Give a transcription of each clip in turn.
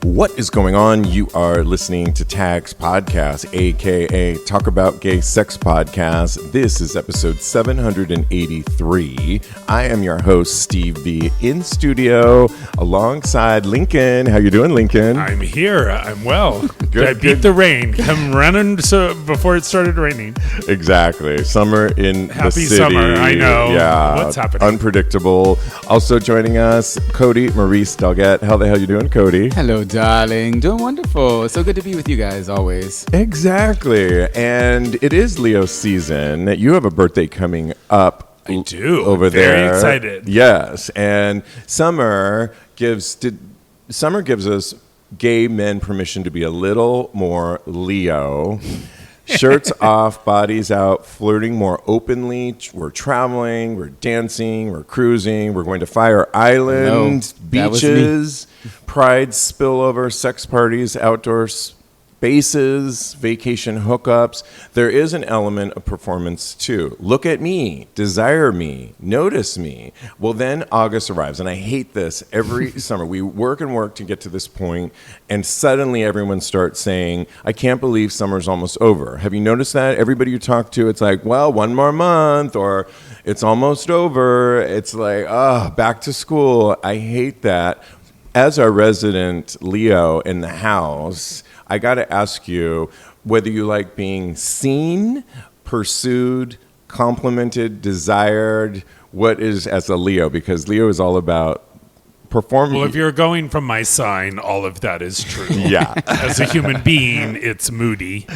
What is going on? You are listening to Tag's podcast, aka Talk About Gay Sex Podcast. This is episode 783. I am your host, Steve V, in studio alongside Lincoln. How you doing, Lincoln? I'm here. I'm well. Good, I beat the rain. Come running before it started raining. Exactly. Summer in Happy the city. summer. I know. Yeah. What's happening? Unpredictable. Also joining us, Cody Maurice Delgette. How the hell you doing, Cody? Hello, darling. Doing wonderful. It's so good to be with you guys always. Exactly. And it is Leo season. You have a birthday coming up. I do. Over Very there. excited. Yes. And summer gives us gay men permission to be a little more Leo. Shirts off, bodies out, flirting more openly. We're traveling, we're dancing, we're cruising, we're going to Fire Island, beaches, pride spillover, sex parties, outdoor spaces, vacation hookups. There is an element of performance too. Look at me, desire me, notice me. Well, then August arrives, and I hate this every summer. We work and work to get to this point, and suddenly everyone starts saying, I can't believe summer's almost over. Have you noticed that? Everybody you talk to, it's like, well, one more month, or it's almost over. It's like, back to school. I hate that. As our resident Leo in the house, I got to ask you whether you like being seen, pursued, complimented, desired. What is as a Leo? Because Leo is all about performing. Well, if you're going from my sign, all of that is true. Yeah. As a human being, it's moody.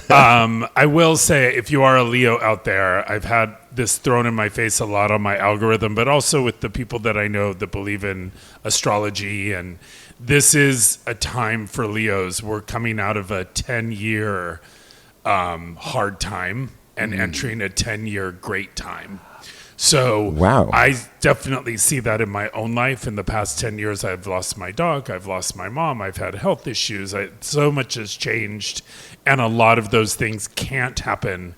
I will say, if you are a Leo out there, I've had this thrown in my face a lot on my algorithm, but also with the people that I know that believe in astrology. And this is a time for Leos. We're coming out of a 10-year hard time and entering a 10-year great time. So wow. I definitely see that in my own life. In the past 10 years, I've lost my dog. I've lost my mom. I've had health issues. So much has changed. And a lot of those things can't happen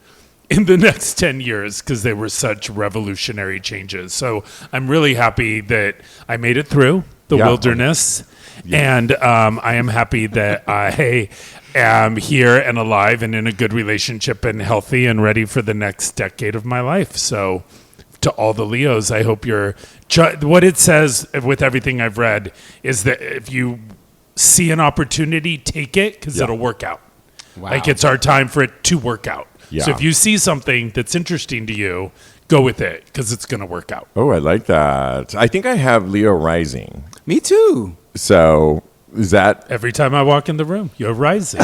in the next 10 years because they were such revolutionary changes. So I'm really happy that I made it through the wilderness. Yeah. And I am happy that I am here and alive and in a good relationship and healthy and ready for the next decade of my life. So to all the Leos, I hope what it says with everything I've read is that if you see an opportunity, take it because it'll work out. Wow. Like it's our time for it to work out. Yeah. So if you see something that's interesting to you, go with it because it's going to work out. Oh, I like that. I think I have Leo rising. Me too. So is that... Every time I walk in the room, you're rising.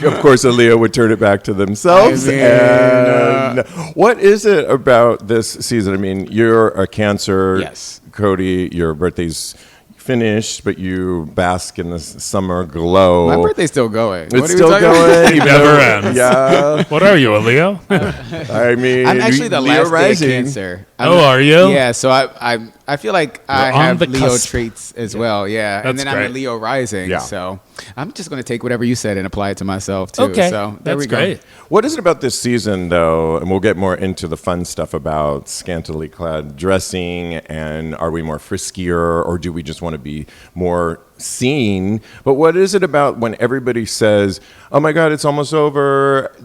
Of course, a Leo would turn it back to themselves. And what is it about this season? I mean, you're a Cancer. Yes. Cody, your birthday's finished, but you bask in the summer glow. My birthday's still going. It's still going. It never ends. Yeah. What are you, a Leo? I mean, I'm actually the Leo last rising. day of Cancer. Are you? Yeah, so I feel like I You're on have the Leo cusp. traits as well. Yeah, That's and then I'm great. a Leo rising. Yeah. So I'm just going to take whatever you said and apply it to myself too. Okay, So there that's we go. great. What is it about this season, though, and we'll get more into the fun stuff about scantily clad dressing, and are we more friskier, or do we just want to be more seen? But what is it about when everybody says, oh my God, it's almost over?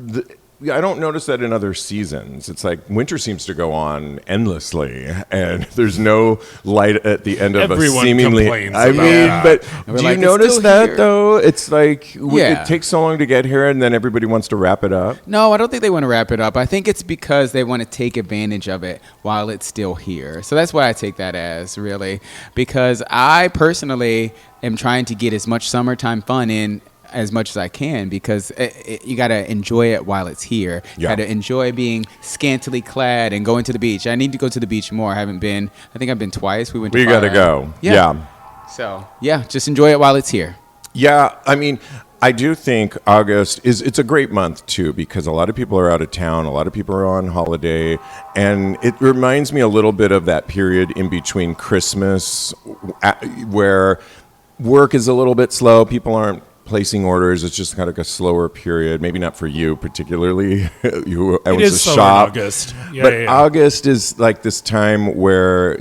I don't notice that in other seasons. It's like winter seems to go on endlessly, and there's no light at the end of Everyone a seemingly. complains I about mean, that. but We're do like, you "It's notice still that here." though? It's like Yeah. it takes so long to get here, and then everybody wants to wrap it up. No, I don't think they want to wrap it up. I think it's because they want to take advantage of it while it's still here. So that's what I take that as, really. Because I personally am trying to get as much summertime fun in as much as I can, because you got to enjoy it while it's here. You got to enjoy being scantily clad and going to the beach. I need to go to the beach more. I haven't been. I think I've been twice. We got to go. Yeah. So, yeah, just enjoy it while it's here. Yeah, I mean, I do think August it's a great month too, because a lot of people are out of town, a lot of people are on holiday, and it reminds me a little bit of that period in between Christmas where work is a little bit slow, people aren't placing orders. It's just kind of like a slower period. Maybe not for you particularly. You It is slower in August. Yeah, but yeah. August is like this time where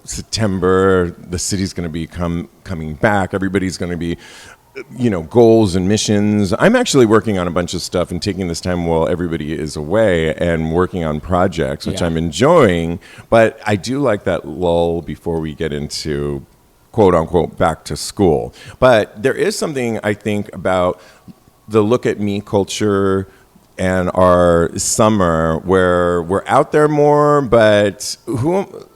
September, the city's going to be coming back. Everybody's going to be, goals and missions. I'm actually working on a bunch of stuff and taking this time while everybody is away and working on projects, which I'm enjoying. But I do like that lull before we get into quote unquote back to school. But there is something I think about the look at me culture and our summer where we're out there more, but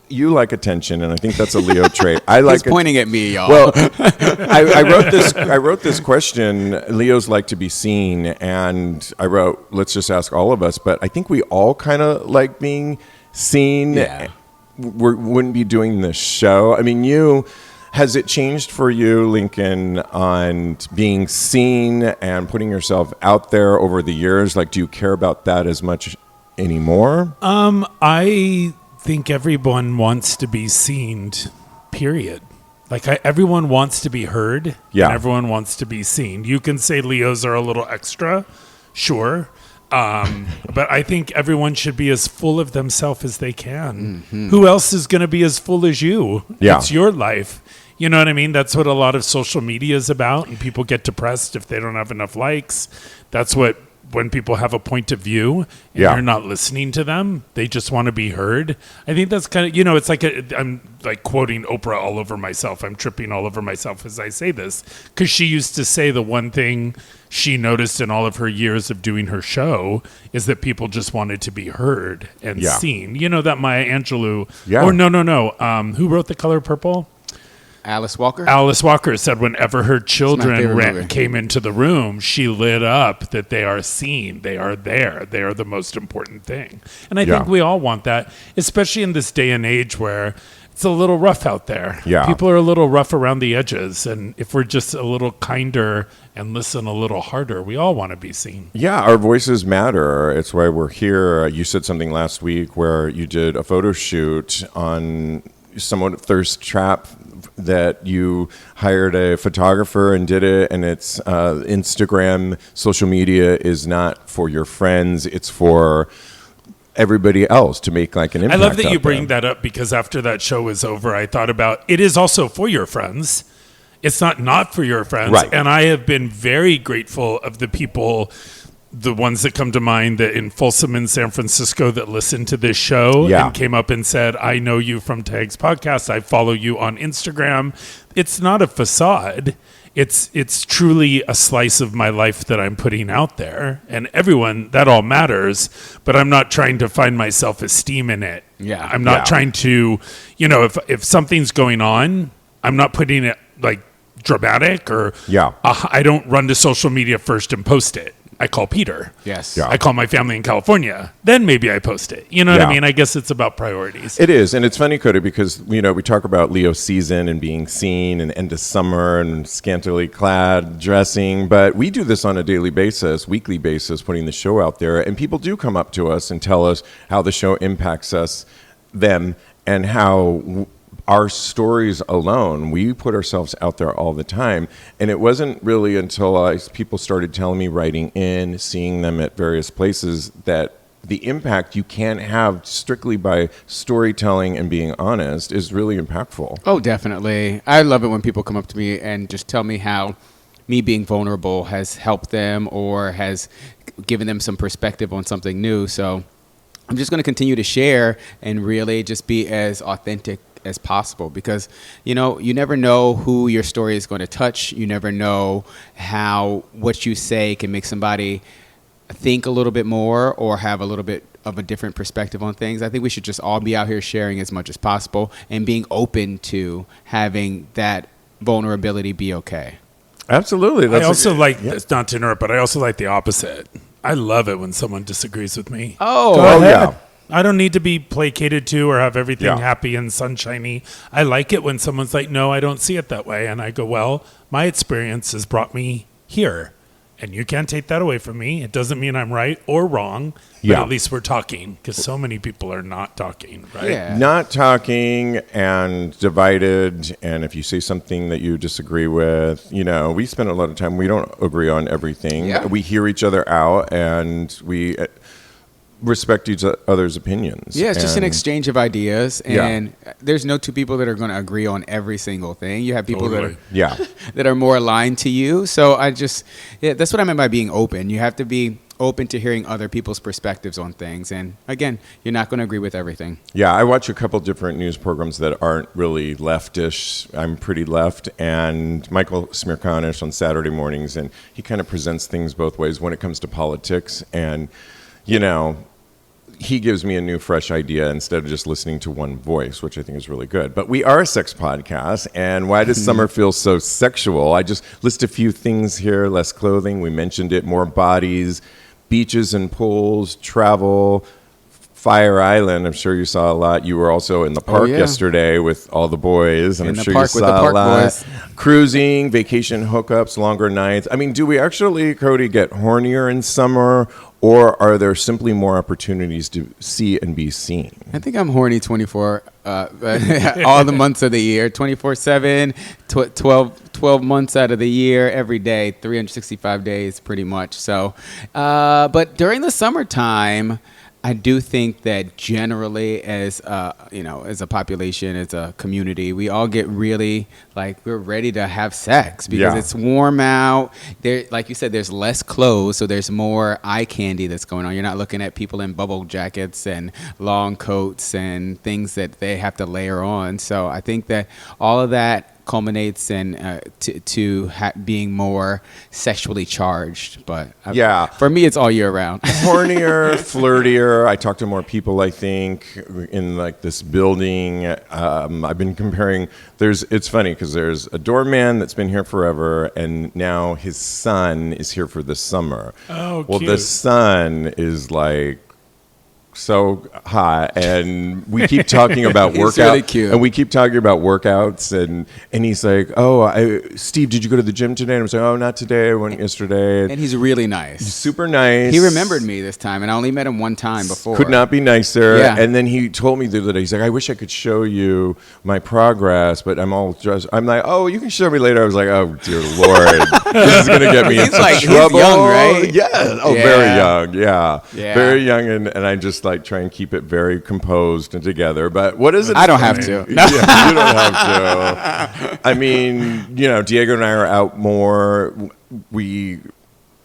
you like attention, and I think that's a Leo trait. I like He's pointing at me, y'all. Well, I wrote this question. Leos like to be seen, and I wrote, let's just ask all of us. But I think we all kind of like being seen. Yeah. We wouldn't be doing this show. I mean, has it changed for you, Lincoln, on being seen and putting yourself out there over the years? Like, do you care about that as much anymore? I think everyone wants to be seen, period. Like everyone wants to be heard, Yeah. and everyone wants to be seen. You can say Leos are a little extra, sure, but I think everyone should be as full of themselves as they can. Mm-hmm. Who else is going to be as full as you? Yeah. It's your life. You know what I mean? That's what a lot of social media is about, and people get depressed if they don't have enough likes. That's what when people have a point of view and you're not listening to them, they just want to be heard. I think that's kind of, it's like I'm like quoting Oprah all over myself. I'm tripping all over myself as I say this, because she used to say the one thing she noticed in all of her years of doing her show is that people just wanted to be heard and seen. You know, that Maya Angelou, or no. Who wrote The Color Purple? Alice Walker? Alice Walker said whenever her favorite children movie. came into the room, she lit up that they are seen. They are there. They are the most important thing. And I think we all want that, especially in this day and age where it's a little rough out there. Yeah. People are a little rough around the edges. And if we're just a little kinder and listen a little harder, we all want to be seen. Yeah, our voices matter. It's why we're here. You said something last week where you did a photo shoot on somewhat thirst trap, that you hired a photographer and did it, and it's Instagram, social media is not for your friends, it's for everybody else to make like an impact. I love that you out bring there. that up, because after that show was over, I thought about it is also for your friends. It's not for your friends. Right. And I have been very grateful of the people, the ones that come to mind that in Folsom in San Francisco that listened to this show and came up and said, I know you from Tag's podcast. I follow you on Instagram. It's not a facade. It's truly a slice of my life that I'm putting out there. And everyone, that all matters, but I'm not trying to find my self-esteem in it. Yeah. I'm not trying to, if something's going on, I'm not putting it like dramatic or I don't run to social media first and post it. I call Peter. Yes. Yeah. I call my family in California. Then maybe I post it. You know what I mean? I guess it's about priorities. It is, and it's funny, Cody, because we talk about Leo season and being seen and end of summer and scantily clad dressing, but we do this on a daily basis, weekly basis, putting the show out there, and people do come up to us and tell us how the show impacts them, and how our stories alone, we put ourselves out there all the time. And it wasn't really until people started telling me, writing in, seeing them at various places, that the impact you can't have strictly by storytelling and being honest is really impactful. Oh, definitely. I love it when people come up to me and just tell me how me being vulnerable has helped them or has given them some perspective on something new. So I'm just going to continue to share and really just be as authentic as possible, because you never know who your story is going to touch. You never know how what you say can make somebody think a little bit more or have a little bit of a different perspective on things. I think we should just all be out here sharing as much as possible and being open to having that vulnerability be okay. Absolutely. I also like, not to interrupt, but I also like the opposite. I love it when someone disagrees with me. Oh, yeah. I don't need to be placated to or have everything Yeah. happy and sunshiny. I like it when someone's like, no, I don't see it that way. And I go, well, my experience has brought me here. And you can't take that away from me. It doesn't mean I'm right or wrong, but Yeah. at least we're talking, because so many people are not talking, right? Yeah. Not talking and divided, and if you say something that you disagree with, we spend a lot of time, we don't agree on everything. Yeah. We hear each other out, and we respect each other's opinions. Yeah, it's just an And- exchange of ideas, Yeah. and there's no two people that are going to agree on every single thing. You have people Totally. Yeah. that are more aligned to you. So that's what I meant by being open. You have to be open to hearing other people's perspectives on things. And again, you're not going to agree with everything. Yeah, I watch a couple different news programs that aren't really leftish. I'm pretty left, and Michael Smirkanish on Saturday mornings, and he kind of presents things both ways when it comes to politics. And, he gives me a new, fresh idea instead of just listening to one voice, which I think is really good. But we are a sex podcast, and why does summer feel so sexual? I just list a few things here: less clothing, we mentioned it, more bodies, beaches and pools, travel, Fire Island. I'm sure you saw a lot. You were also in the park yeah. yesterday with all the boys, and In I'm the sure park you with the saw a park lot. boys. Cruising, vacation hookups, longer nights. I mean, do we actually, Cody, get hornier in summer, or are there simply more opportunities to see and be seen? I think I'm horny 24, all the months of the year, 24/7, 12 months out of the year, every day, 365 days pretty much. So, but during the summertime, I do think that generally as a population, as a community, we all get really we're ready to have sex because Yeah. it's warm out. There, like you said, there's less clothes, so there's more eye candy that's going on. You're not looking at people in bubble jackets and long coats and things that they have to layer on. So I think that all of that culminates in being more sexually charged. But Yeah. for me, it's all year round. Hornier, flirtier. I talk to more people, I think, in this building. I've been comparing. It's funny because there's a doorman that's been here forever, and now his son is here for the summer. Oh, well, cute. the son is so hot, and we keep talking about He's workout, really cute. and we keep talking about workouts, and he's like, Steve, did you go to the gym today? And I'm saying, oh, not today, I went yesterday. And he's really nice. Super nice. He remembered me this time, and I only met him one time before. Could not be nicer. Yeah. And then he told me the other day, he's like, I wish I could show you my progress, but I'm all dressed. I'm like, oh, you can show me later. I was like, oh, dear Lord, this is going to get me He's into he's trouble. young, right? Yeah. Oh, Yeah. very young. Yeah. Yeah. Very young. And I just try and keep it very composed and together. But what is it? I don't have to. Yeah, you don't have to. I mean, Diego and I are out more. We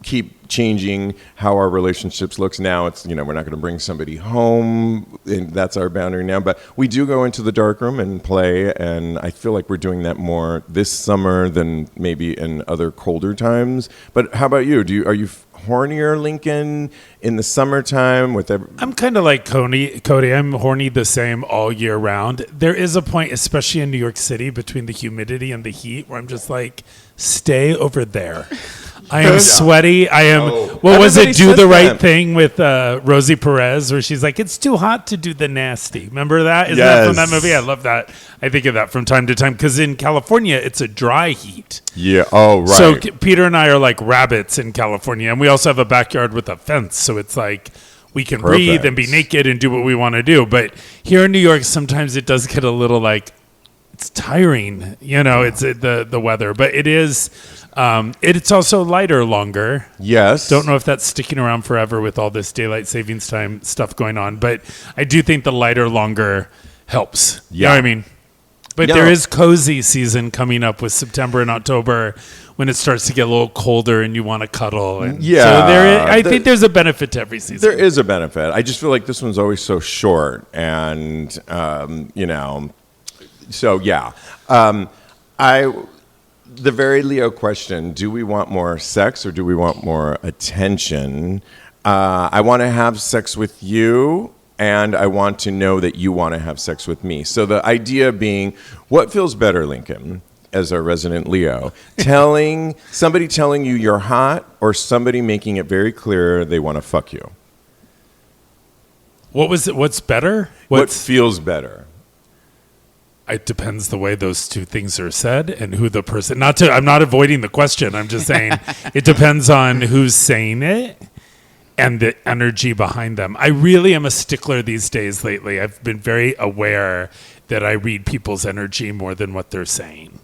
keep changing how our relationships looks now. It's we're not going to bring somebody home, and that's our boundary now. But we do go into the darkroom and play, and I feel like we're doing that more this summer than maybe in other colder times. But how about you? Are you hornier, Lincoln, in the summertime with I'm kind of like Cody. I'm horny the same all year round. There is a point, especially in New York City, between the humidity and the heat, where I'm just like, stay over there. I am sweaty. I am. Oh. What was it? Everybody Do says the right that. thing with Rosie Perez, where she's like, "It's too hot to do the nasty." Remember that? Is that from that Yes. movie? I love that. I think of that from time to time because in California, it's a dry heat. Yeah. Oh, right. So Peter and I are like rabbits in California, and we also have a backyard with a fence. So it's like we can breathe and be naked and do what we want to do. But here in New York, sometimes it does get a little it's tiring. It's the weather, but it is. It's also lighter longer. Yes. Don't know if that's sticking around forever with all this daylight savings time stuff going on, but I do think the lighter longer helps. You know what I mean? But No. there is cozy season coming up with September and October when it starts to get a little colder and you want to cuddle. And Yeah. So I think there's a benefit to every season. There is a benefit. I just feel like this one's always so short, and so yeah. The very Leo question: do we want more sex or do we want more attention? I want to have sex with you, and I want to know that you want to have sex with me. So the idea being, what feels better, Lincoln, as a resident Leo, somebody telling you you're hot, or somebody making it very clear they want to fuck you? What was it? What's better? What feels better? it depends the way those two things are said and who the person. I'm not avoiding the question. I'm just saying it depends on who's saying it and the energy behind them. I really am a stickler these days lately. I've been very aware that I read people's energy more than what they're saying.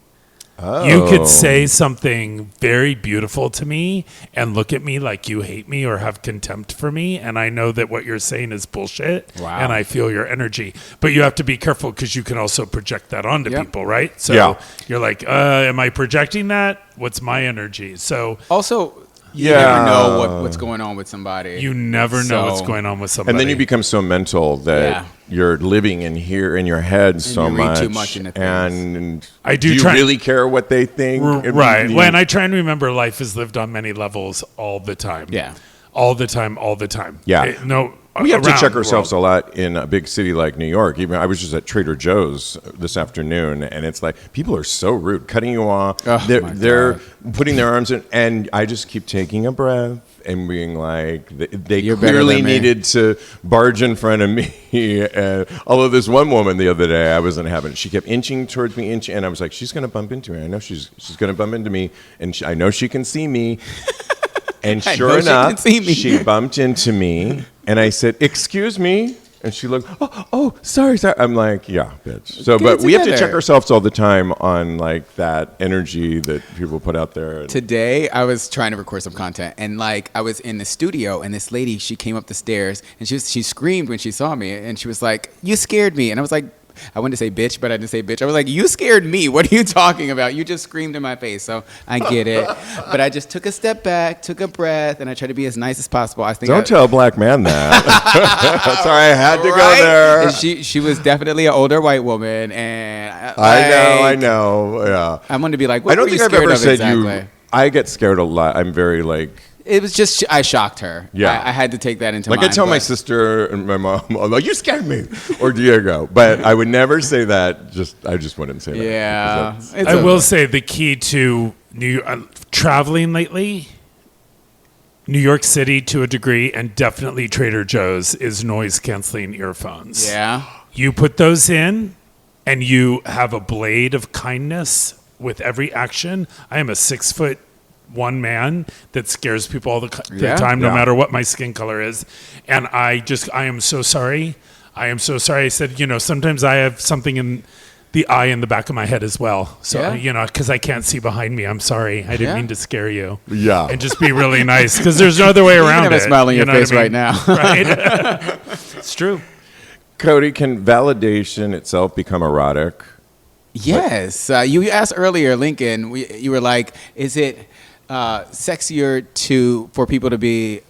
Oh. You could say something very beautiful to me and look at me like you hate me or have contempt for me, and I know that what you're saying is bullshit. Wow. And I feel your energy. But you have to be careful because you can also project that onto Yep. people, right? So Yeah. you're like, am I projecting that? What's my energy? So Also, you Yeah. never know what's going on with somebody. you never know what's So- going on with somebody. And then you become so mental that Yeah. you're living in here in your head so you read much. too much into things. And I do you try- really care what they think? Right. When I try and remember life is lived on many levels all the time. Yeah. All the time, all the time. Yeah. No. We have to around check the ourselves world. a lot in a big city like New York. Even I was just at Trader Joe's this afternoon, and it's like people are so rude, cutting you off. Oh, my they're God. putting their arms in, and I just keep taking a breath and being like, they You're better clearly than me. needed to barge in front of me. And although this one woman the other day, I wasn't having it. She kept inching towards me, and I was like, she's going to bump into me. I know she's going to bump into me, and I know she can see me. And I sure know she can enough, see me. she bumped into me, and I said, "Excuse me," and she looked, "Oh, sorry." I'm like, "Yeah, bitch." So, Get but it we have to together. check ourselves all the time on like that energy that people put out there. And Today, I was trying to record some content, and like I was in the studio, and this lady, she came up the stairs, and she screamed when she saw me, and she was like, "You scared me," and I was like, I wanted to say bitch, but I didn't say bitch. I was like, you scared me. What are you talking about? You just screamed in my face. So I get it. But I just took a step back, took a breath, and I tried to be as nice as possible. I think don't tell a black man that. Sorry, I had to go Right? there. And she was definitely an older white woman, and I know. Yeah. I'm going to be like, I what don't were you think I've scared ever of said exactly? you. I get scared a lot. I'm very like. It was just I shocked her. Yeah. I had to take that into Like mind. I tell my but- sister and my mom, I'm like, you scared me, or Diego. But I would never say that. I just wouldn't say that. Yeah, because it's I okay. will say the key to traveling lately, New York City to a degree, and definitely Trader Joe's is noise canceling earphones. Yeah. You put those in, and you have a blade of kindness with every action. I am a 6'1" man that scares people all the Yeah. time, no Yeah. matter what my skin color is. And I am so sorry. I am so sorry. I said, sometimes I have something in the eye in the back of my head as well. So, Yeah. because I can't see behind me. I'm sorry. I didn't Yeah. mean to scare you. Yeah. And just be really nice, because there's no other way You around can have it. a smile on your know what face I mean? right now. Right? It's true. Cody, can validation itself become erotic? Yes. You asked earlier, Lincoln, you were like, is it sexier for people to be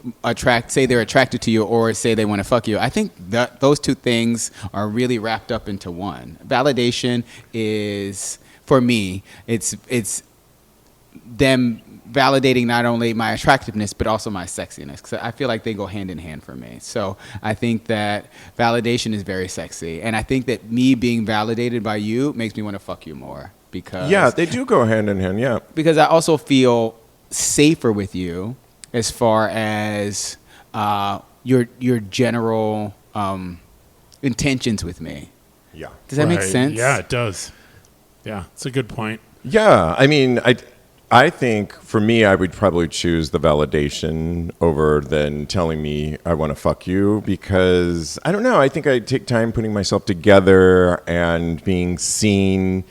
say they're attracted to you or say they want to fuck you? I think that those two things are really wrapped up into one. Validation is, for me, it's them validating not only my attractiveness but also my sexiness, because I feel like they go hand in hand for me. So I think that validation is very sexy, and I think that me being validated by you makes me want to fuck you more, because Yeah, they do go hand in hand. Yeah. because I also feel safer with you as far as your general intentions with me. Yeah. Does that make Right. sense? Yeah, it does. Yeah, it's a good point. Yeah. I mean, I think for me, I would probably choose the validation over than telling me I want to fuck you, because I don't know. I think I take time putting myself together and being seen.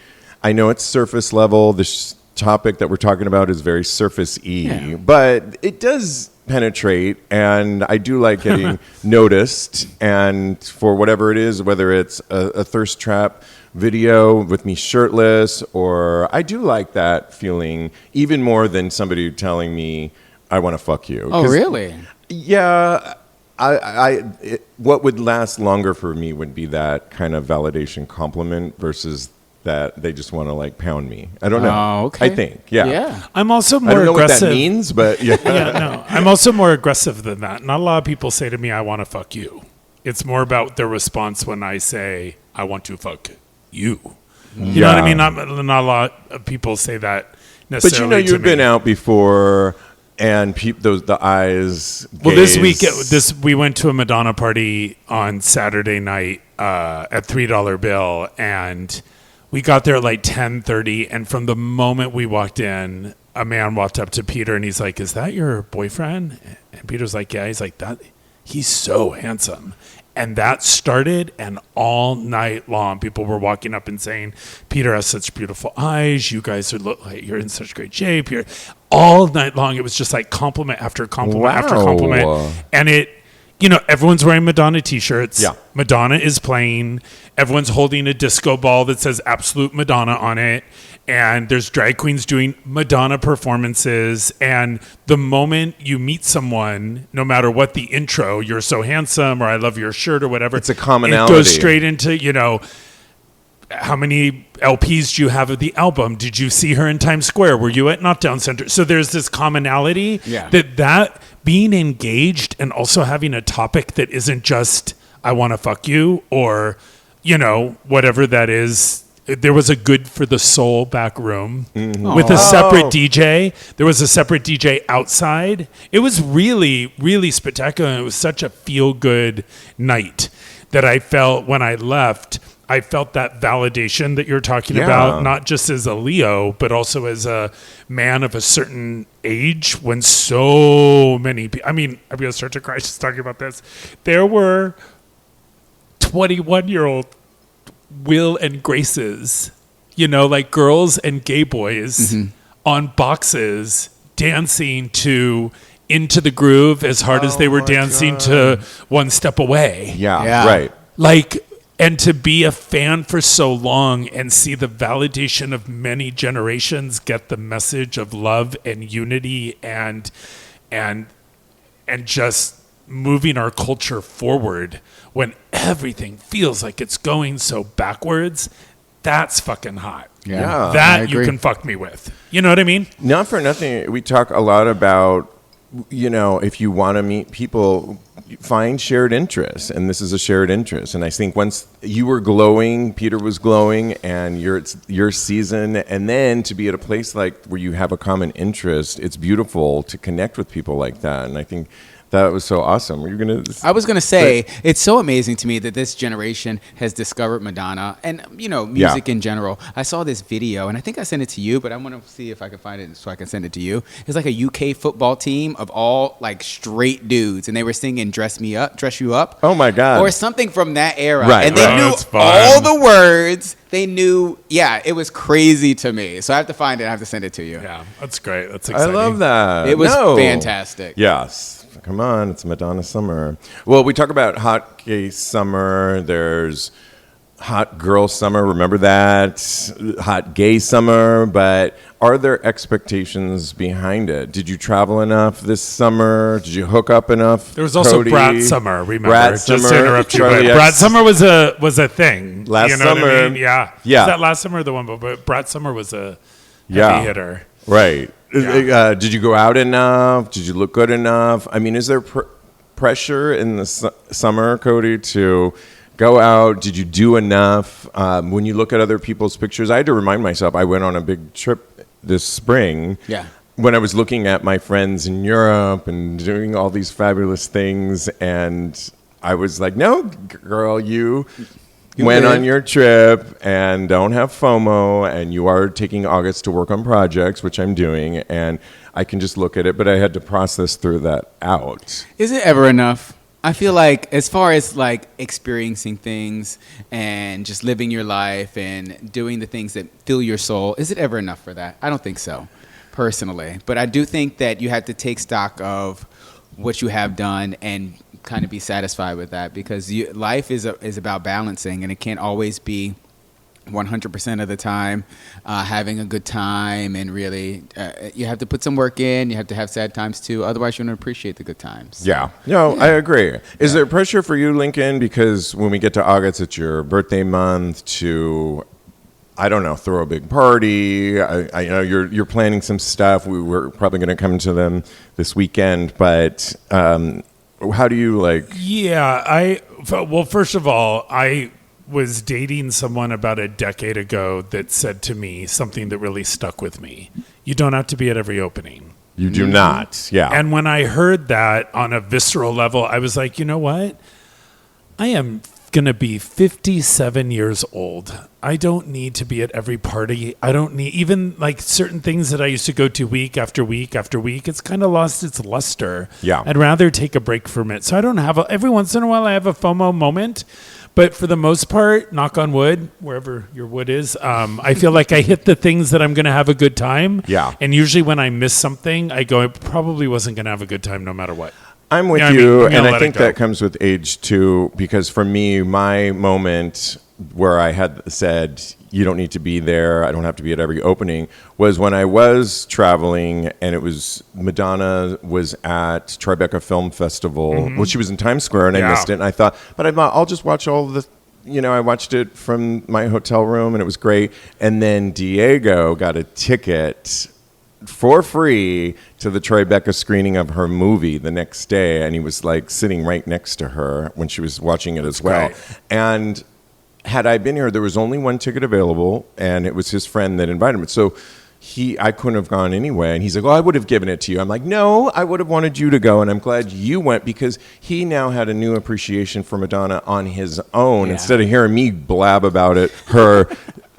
I know it's surface level. This topic that we're talking about is very surface-y, Yeah. but it does penetrate, and I do like getting noticed, and for whatever it is, whether it's a thirst trap video with me shirtless, or I do like that feeling even more than somebody telling me I want to fuck you. Oh, 'Cause, really? Yeah. What would last longer for me would be that kind of validation compliment versus that they just want to like pound me. I don't know. Oh, okay. I think. Yeah. Yeah. I'm also more I don't know aggressive. what that means, but yeah. Yeah, no, I'm also more aggressive than that. Not a lot of people say to me, "I want to fuck you." It's more about their response when I say, "I want to fuck you." You know what I mean? Not a lot of people say that necessarily. But you know, to you've been me. out before, and the eyes. Well, this week, gaze. we went to a Madonna party on Saturday night at $3 Bill, and we got there at like 10:30, and from the moment we walked in, a man walked up to Peter and he's like, "Is that your boyfriend?" And Peter's like, "Yeah." He's like, "That he's so handsome." And that started, and all night long, people were walking up and saying, "Peter has such beautiful eyes. You guys are like you're in such great shape." You're all night long. It was just like compliment after compliment after compliment, and it. Everyone's wearing Madonna t-shirts. Yeah. Madonna is playing. Everyone's holding a disco ball that says Absolute Madonna on it. And there's drag queens doing Madonna performances. And the moment you meet someone, no matter what the intro, "You're so handsome," or "I love your shirt," or whatever. It's a commonality. It goes straight into, how many LPs do you have of the album? Did you see her in Times Square? Were you at Knockdown Center? So there's this commonality that being engaged and also having a topic that isn't just, "I want to fuck you," or, whatever that is. There was a good for the soul back room with a separate DJ. There was a separate DJ outside. It was really, really spectacular. And it was such a feel good night that I felt when I left. I felt that validation that you're talking about, not just as a Leo, but also as a man of a certain age when so many people, I'm going to start to cry just talking about this. There were 21-year-old Will and Graces, like girls and gay boys on boxes dancing to Into the Groove as hard as they were dancing to One Step Away. Yeah, right. And to be a fan for so long and see the validation of many generations get the message of love and unity and just moving our culture forward when everything feels like it's going so backwards, that's fucking hot. Yeah. That you can fuck me with. You know what I mean? Not for nothing, we talk a lot about, if you want to meet people, find shared interests, and this is a shared interest. And I think once you were glowing, Peter was glowing, and it's your season, and then to be at a place like where you have a common interest, it's beautiful to connect with people like that. And I think that was so awesome. I was gonna say, it's so amazing to me that this generation has discovered Madonna and music in general. I saw this video, and I think I sent it to you, but I want to see if I can find it so I can send it to you. It's like a UK football team of all like straight dudes, and they were singing "Dress You Up." Oh my God! Or something from that era, right? And they knew all the words. They knew, it was crazy to me. So I have to find it. I have to send it to you. Yeah, that's great. That's exciting. I love that. It was fantastic. Yes. Come on, it's Madonna summer. Well, we talk about hot gay summer. There's hot girl summer. Remember that? Hot gay summer. But are there expectations behind it? Did you travel enough this summer? Did you hook up enough? There was also Cody? Brat Summer. Remember? Brat Just summer, to interrupt you, Charlie but Brat Summer was a thing. Last summer. What I mean? Yeah. Yeah. Was that last summer or the one? But Brat Summer was a heavy hitter. Right. Yeah. Did you go out enough? Did you look good enough? I mean, is there pressure in the summer, Cody, to go out? Did you do enough? When you look at other people's pictures, I had to remind myself, I went on a big trip this spring. Yeah. When I was looking at my friends in Europe and doing all these fabulous things, and I was like, no, girl, you went on your trip and don't have FOMO, and you are taking August to work on projects, which I'm doing, and I can just look at it, but I had to process through that out. Is it ever enough? I feel like as far as like experiencing things and just living your life and doing the things that fill your soul, is it ever enough for that? I don't think so, personally. But I do think that you have to take stock of what you have done and kind of be satisfied with that, because life is about balancing, and it can't always be 100% of the time having a good time, and really you have to put some work in. You have to have sad times too, otherwise you don't appreciate the good times. I agree. Is there pressure for you, Lincoln, because when we get to August, it's your birthday month, to I don't know, throw a big party? I know you're planning some stuff. We're probably going to come to them this weekend, but how do you like? Yeah, well, first of all, I was dating someone about a decade ago that said to me something that really stuck with me. You don't have to be at every opening. You do not, yeah. And when I heard that on a visceral level, I was like, you know what? I am going to be 57 years old. I don't need to be at every party. I don't need even like certain things that I used to go to week after week after week. It's kind of lost its luster. Yeah. I'd rather take a break from it. So I don't have every once in a while I have a FOMO moment, but for the most part, knock on wood, wherever your wood is, I feel like I hit the things that I'm going to have a good time. Yeah. And usually when I miss something, I go, I probably wasn't going to have a good time no matter what. I'm with you, and I think that comes with age too, because for me, my moment where I had said, you don't need to be there, I don't have to be at every opening, was when I was traveling, and it was Madonna was at Tribeca Film Festival. Well, she was in Times Square, and I missed it, and I thought, I'll just watch all the, I watched it from my hotel room, and it was great. And then Diego got a ticket for free to the Tribeca screening of her movie the next day, and he was like sitting right next to her when she was watching it as well. Great. And had I been here, there was only one ticket available, and it was his friend that invited him. So I couldn't have gone anyway. And he's like, I would have given it to you. I'm like, no, I would have wanted you to go, and I'm glad you went, because he now had a new appreciation for Madonna on his own, instead of hearing me blab about her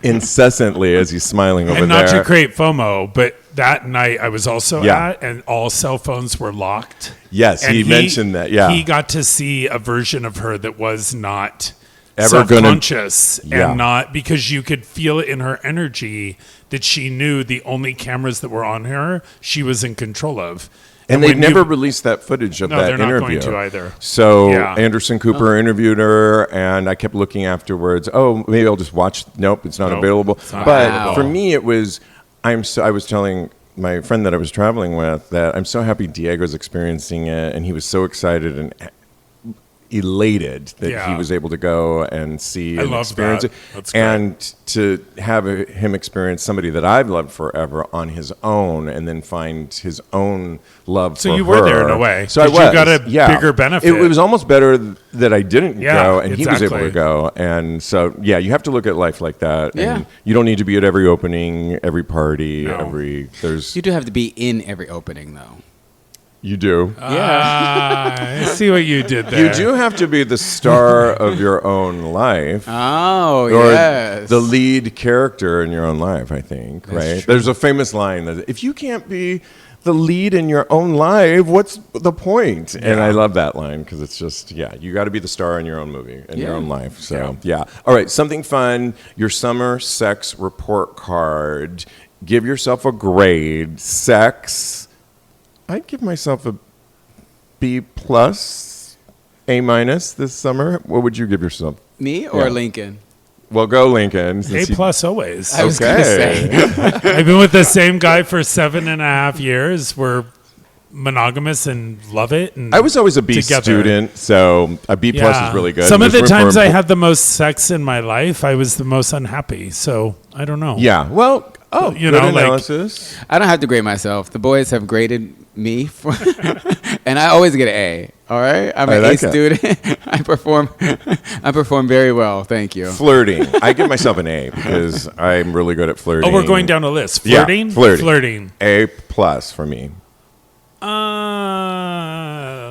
incessantly as he's smiling over and there. not to create FOMO, but that night I was also at, and all cell phones were locked. Yes, and he mentioned that. Yeah, he got to see a version of her that was not ever self-conscious, and not, because you could feel it in her energy that she knew the only cameras that were on her, she was in control of. And they've never released that footage of that interview. No, they're not going to either. So Anderson Cooper interviewed her, and I kept looking afterwards. Oh, maybe I'll just watch. Nope, it's not available. But for me, it was. I was telling my friend that I was traveling with that I'm so happy Diego's experiencing it, and he was so excited and elated that he was able to go and see and experience it. That's great. And to have him experience somebody that I've loved forever on his own, and then find his own love for her. So you were there in a way. So I was. You got a bigger benefit. It was almost better that I didn't go, and he was able exactly. to go. And so, you have to look at life like that. Yeah. And you don't need to be at every opening, every party, No. You do have to be in every opening, though. You do. I see what you did there. You do have to be the star of your own life. Oh, Or yes. the lead character in your own life, I think, right? true. There's a famous line that if you can't be the lead in your own life, what's the point? And I love that line, because it's just, you got to be the star in your own movie, in your own life. So, All right, something fun. Your summer sex report card. Give yourself a grade. Sex. I'd give myself a B plus, A minus this summer. What would you give yourself? Me or Lincoln? Well, go Lincoln. A plus always. I was going to say. I've been with the same guy for 7.5 years. We're monogamous and love it. And I was always a B together. student, so a B plus is really good. Some of There's the room for times I had the most sex in my life, I was the most unhappy. So I don't know. Yeah. Well, you good know, like- analysis. I don't have to grade myself. The boys have graded me, and I always get an A. All right, I'm an A student. I perform very well. Thank you. Flirting. I give myself an A because I'm really good at flirting. Oh, we're going down a list. Flirting? Yeah, flirting. Flirting. A plus for me.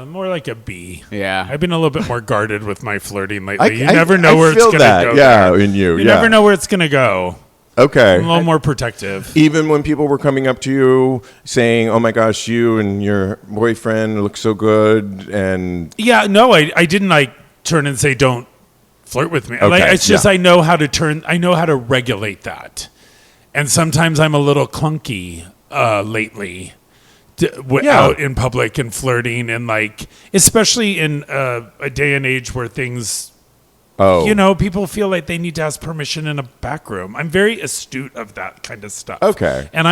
More like a B. Yeah. I've been a little bit more guarded with my flirting lately. You never know where it's feel going that. to go. Yeah, there. in you. You never know where it's going to go. Okay. I'm a little more protective. Even when people were coming up to you saying, "Oh my gosh, you and your boyfriend look so good," and Yeah, no, I didn't like turn and say, "Don't flirt with me." Like, it's just I know how to regulate that. And sometimes I'm a little clunky lately. Out in public and flirting, and like, especially in a day and age where things, people feel like they need to ask permission in a back room. I'm very astute of that kind of stuff. Okay. And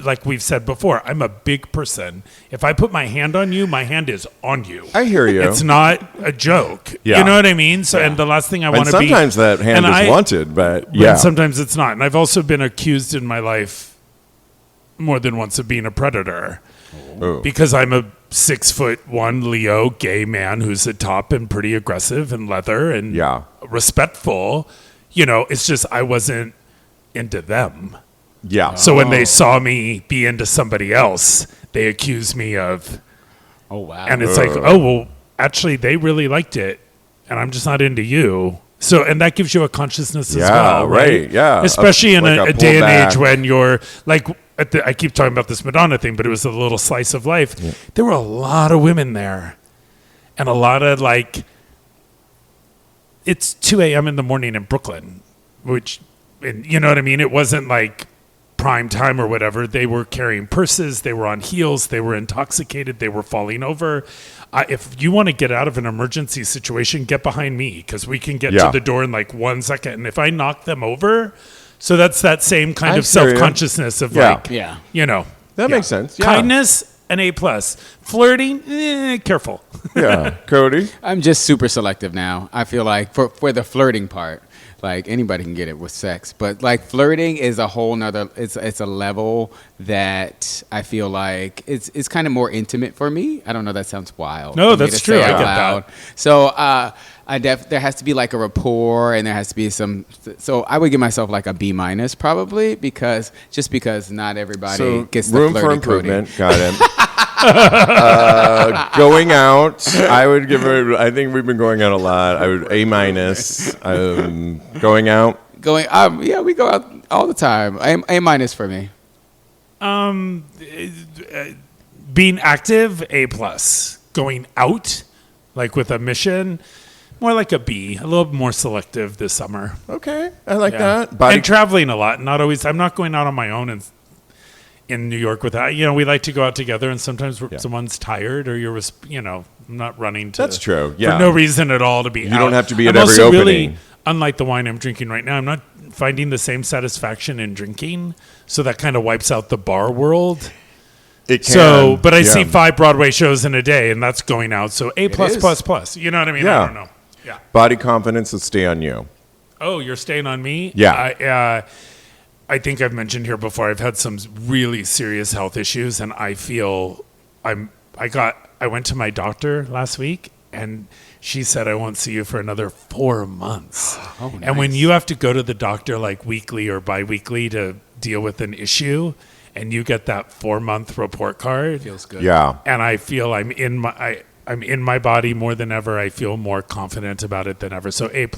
like we've said before, I'm a big person. If I put my hand on you, my hand is on you. I hear you. It's not a joke. Yeah. You know what I mean? So, and the last thing I want to be. Sometimes that hand is wanted, but And sometimes it's not. And I've also been accused in my life more than once of being a predator. Ooh. Because I'm a 6'1" Leo gay man who's a top and pretty aggressive and leather and respectful. It's just I wasn't into them. Yeah. So when they saw me be into somebody else, they accused me of. Oh wow. And it's like, oh well, actually they really liked it, and I'm just not into you. So, and that gives you a consciousness as Yeah, well, right? right, yeah. Especially in Like a a day and pullback. age when you're like, I keep talking about this Madonna thing, but it was a little slice of life. Yeah. There were a lot of women there, and a lot of like, it's 2 a.m. in the morning in Brooklyn, which, and you know what I mean? It wasn't like prime time or whatever. They were carrying purses, they were on heels, they were intoxicated, they were falling over. If you want to get out of an emergency situation, get behind me because we can get Yeah. to the door in like 1 second. And if I knock them over, so that's that same kind I of hear ya. self-consciousness of Yeah. like, Yeah. you know. That makes sense. Yeah. Kindness, an A+. Flirting, careful. Yeah. Cody? I'm just super selective now. I feel like for the flirting part, like anybody can get it with sex, but like flirting is a whole nother. It's a level that I feel like it's kind of more intimate for me. I don't know. That sounds wild. No, for me that's to true. say I out get loud. that. So there has to be like a rapport, and there has to be some. So I would give myself like a B- probably because not everybody So gets the room for flirty Cody. improvement. Got it. Going out, I would give her. I think we've been going out a lot. I would A-. Going out. Yeah, we go out all the time. A- for me. Being active, A+. Going out, like with a mission, more like a B. A little more selective this summer. Okay, I like Yeah. that. Body And traveling a lot. Not always. I'm not going out on my own in New York with that. You know, we like to go out together, and sometimes someone's tired, or I'm not running to. That's true, yeah. For no reason at all to be. You don't have to be at I'm every also opening. Really, unlike the wine I'm drinking right now, I'm not finding the same satisfaction in drinking. So that kind of wipes out the bar world. It can. So, but I see yeah. 5 Broadway shows in a day, and that's going out. So A++++. is. You know what I mean? Yeah. I don't know. Yeah. Body confidence. Let's stay on you. Oh, you're staying on me? Yeah. I think I've mentioned here before, I've had some really serious health issues, and I feel I went to my doctor last week, and she said, I won't see you for another 4 months. Oh, And when nice. you have to go to the doctor like weekly or biweekly to deal with an issue, and you get that 4-month report card, Feels good. Yeah. and I feel I'm in my body more than ever. I feel more confident about it than ever. So A++++.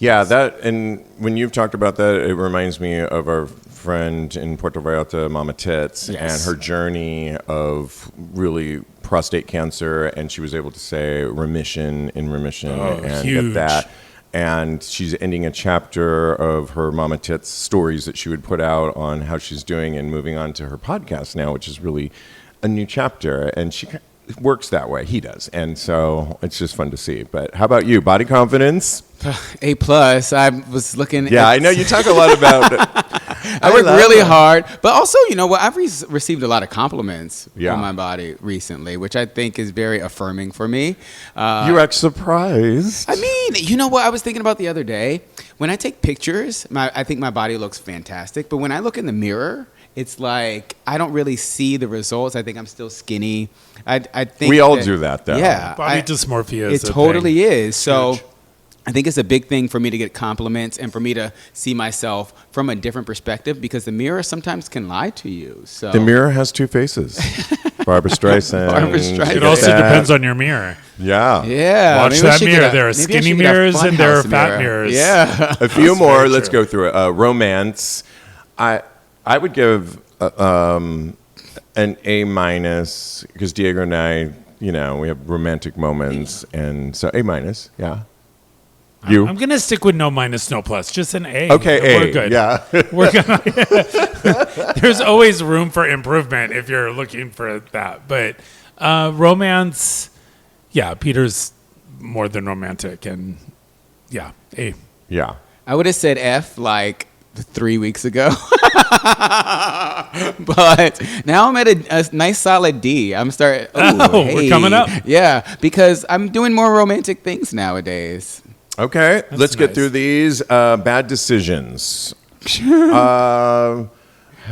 Yeah, that, and when you've talked about that, it reminds me of our friend in Puerto Vallarta, Mama Tits, Yes. and her journey of really prostate cancer, and she was able to say remission and huge. get that. And she's ending a chapter of her Mama Tits stories that she would put out on how she's doing and moving on to her podcast now, which is really a new chapter. And she works that way. He does. And so it's just fun to see. But how about you? Body confidence? A+. I was looking. Yeah, I know you talk a lot about it. I work really hard, but also, you know what? I've received a lot of compliments Yeah. on my body recently, which I think is very affirming for me. You act surprised. I mean, you know what I was thinking about the other day? When I take pictures, I think my body looks fantastic, but when I look in the mirror, it's like I don't really see the results. I think I'm still skinny. I think We all do that, though. Yeah, Body dysmorphia is it a totally thing. is. So Huge. I think it's a big thing for me to get compliments and for me to see myself from a different perspective because the mirror sometimes can lie to you. So The mirror has 2 faces. Barbara Streisand. Barbara Streisand. It also depends on your mirror. Yeah. Yeah, Watch maybe I that should mirror. get There are maybe I skinny should get a mirrors and there are funhouse fat mirror. mirrors. Yeah. A few more. very Let's true. go through it. Romance. I would give an A- because Diego and I, we have romantic moments, and so A-. Yeah. You? I'm going to stick with no minus, no plus. Just an A. Okay, A. We're good. Yeah. We're gonna, there's always room for improvement if you're looking for that. But romance, yeah, Peter's more than romantic. And yeah, A. Yeah. I would have said F like 3 weeks ago. But now I'm at a nice solid D. I'm starting. Oh, we're coming up. Yeah, because I'm doing more romantic things nowadays. Okay. Let's get nice. through these. Bad decisions. Have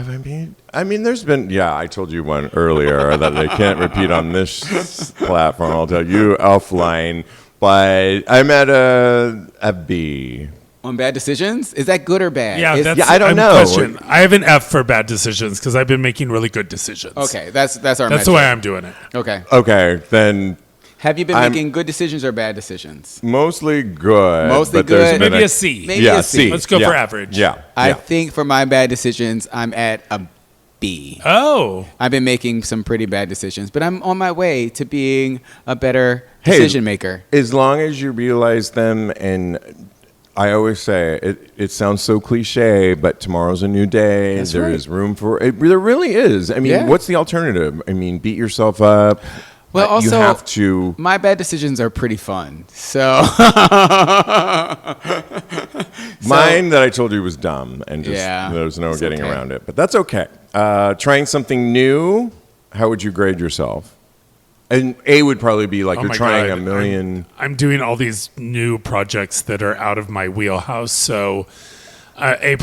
I made? I mean, there's been. Yeah, I told you one earlier that I can't repeat on this platform. I'll tell you offline. But I'm at a B. On bad decisions? Is that good or bad? Yeah, that's, I don't know. Question. I have an F for bad decisions because I've been making really good decisions. Okay, that's our That's the way I'm doing it. Okay. Okay, then Have you been making good decisions or bad decisions? Mostly good. Mostly but there's good. been Maybe a C. Maybe a C. Let's go for average. Yeah. I think for my bad decisions, I'm at a B. Oh. I've been making some pretty bad decisions, but I'm on my way to being a better decision maker. As long as you realize them, and I always say it sounds so cliche, but tomorrow's a new day. That's There right. is room for it. There really is. I mean, Yeah. what's the alternative? I mean, beat yourself up. Well, also, you have to. my bad decisions are pretty fun. So, Mine that I told you was dumb, and just Yeah, there's no it's getting okay. around it. But that's okay. Trying something new. How would you grade yourself? And A would probably be like Oh you're my trying God. a million. I'm doing all these new projects that are out of my wheelhouse, so A+.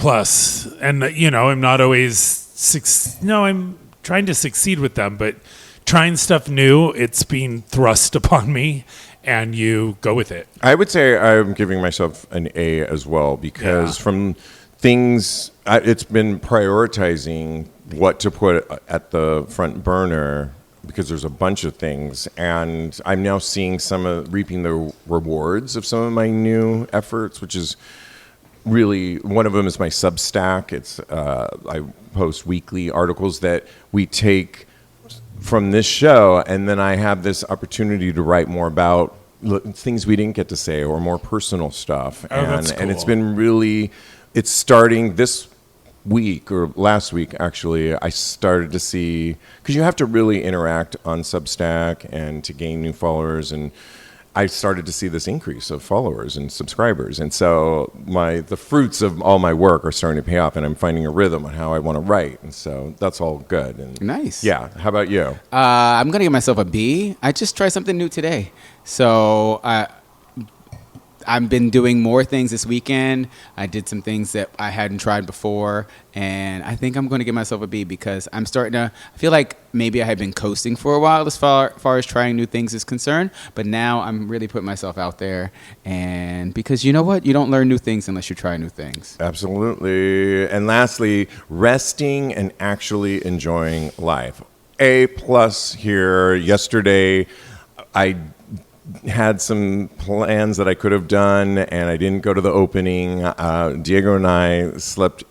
And I'm not always I'm trying to succeed with them, but trying stuff new, it's being thrust upon me, and you go with it. I would say I'm giving myself an A as well because from things, it's been prioritizing what to put at the front burner because there's a bunch of things, and I'm now seeing reaping the rewards of some of my new efforts, which is really one of them is my Substack. It's I post weekly articles that we take from this show, and then I have this opportunity to write more about things we didn't get to say or more personal stuff. Oh, that's And it's cool. been it's starting this week or last week, actually. I started to see, because you have to really interact on Substack and to gain new followers, and I started to see this increase of followers and subscribers. And so the fruits of all my work are starting to pay off, and I'm finding a rhythm on how I want to write. And so that's all good. And Nice. Yeah. How about you? I'm going to give myself a B. I just tried something new today. So, I've been doing more things this weekend. I did some things that I hadn't tried before, and I think I'm going to give myself a B because I feel like maybe I had been coasting for a while as far as trying new things is concerned, but now I'm really putting myself out there, and because you know what? You don't learn new things unless you try new things. Absolutely. And lastly, resting and actually enjoying life. A+ here. Yesterday, I had some plans that I could have done, and I didn't go to the opening. Diego and I slept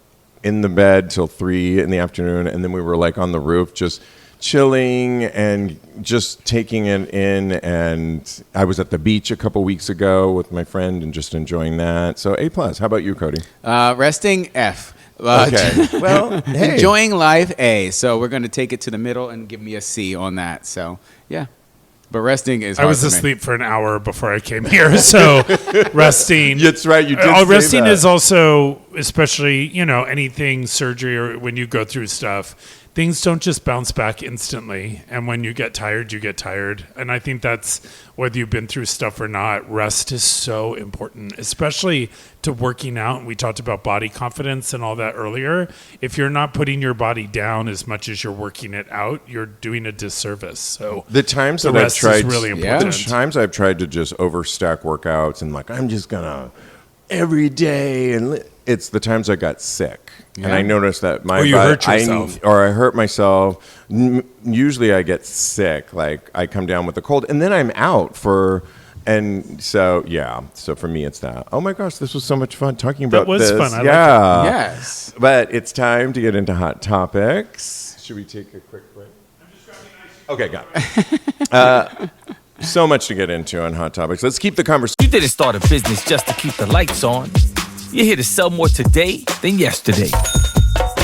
in the bed till 3 in the afternoon, and then we were like on the roof just chilling and just taking it in. And I was at the beach a couple weeks ago with my friend and just enjoying that. So A+. How about you, Cody? Resting, F. Okay. Well, hey. Enjoying life, A. So we're going to take it to the middle and give me a C on that. So, yeah. But resting is I hard was for me. asleep for an hour before I came here, so resting. That's right. You did say resting that. is also, especially anything surgery or when you go through stuff. Things don't just bounce back instantly, and when you get tired, you get tired. And I think that's whether you've been through stuff or not. Rest is so important, especially to working out. We talked about body confidence and all that earlier. If you're not putting your body down as much as you're working it out, you're doing a disservice. So The times the that I've rest tried, is really Yeah. important. the times I've tried to just overstack workouts and like I'm just gonna every day, and it's the times I got sick, and Yeah. I noticed that my Or you body, hurt yourself. or I hurt myself. Usually, I get sick, like I come down with a cold, and then I'm out for. And so, yeah. So for me, it's that. Oh my gosh, this was so much fun talking about was this. fun. I liked it. yeah. Yes. But it's time to get into hot topics. Should we take a quick break? Okay, got it. So much to get into on hot topics. Let's keep the conversation. You didn't start a business just to keep the lights on. You're here to sell more today than yesterday.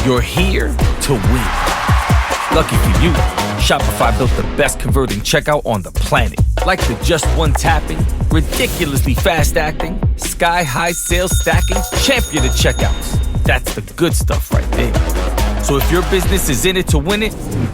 You're here to win. Lucky for you, Shopify built the best converting checkout on the planet. Like the just one tapping, ridiculously fast acting, sky-high sales stacking, champion of checkouts. That's the good stuff right there. So if your business is in it to win it,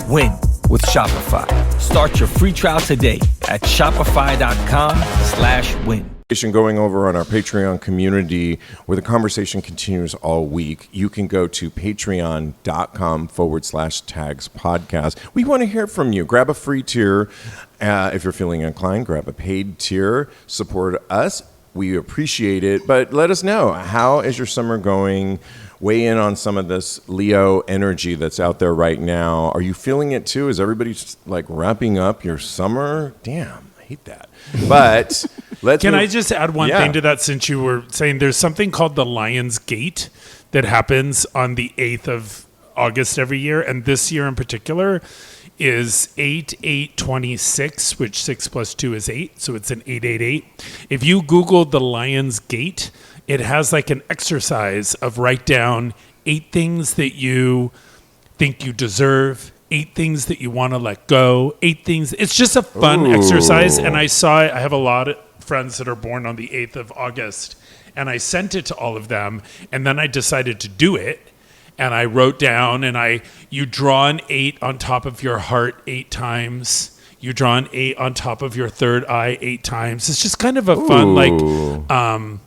win with Shopify. Start your free trial today at shopify.com/win. Going over on our Patreon community where the conversation continues all week. You can go to patreon.com/tags podcast. We want to hear from you. Grab a free tier. If you're feeling inclined, grab a paid tier. Support us. We appreciate it. But let us know, how is your summer going? Weigh in on some of this Leo energy that's out there right now. Are you feeling it too? Is everybody just like wrapping up your summer? Damn. hate that. But Can I just add one Yeah. thing to that, since you were saying there's something called the Lion's Gate that happens on the 8th of August every year, and this year in particular is 8/8/26, which 6 plus 2 is 8, so it's an 888. If you Google the Lion's Gate, it has like an exercise of write down 8 things that you think you deserve, 8 things that you want to let go, 8 things. It's just a fun exercise, and I saw it. I have a lot of friends that are born on the 8th of August, and I sent it to all of them, and then I decided to do it. And I wrote down, and you draw an 8 on top of your heart 8 times. You draw an 8 on top of your third eye 8 times. It's just kind of a fun,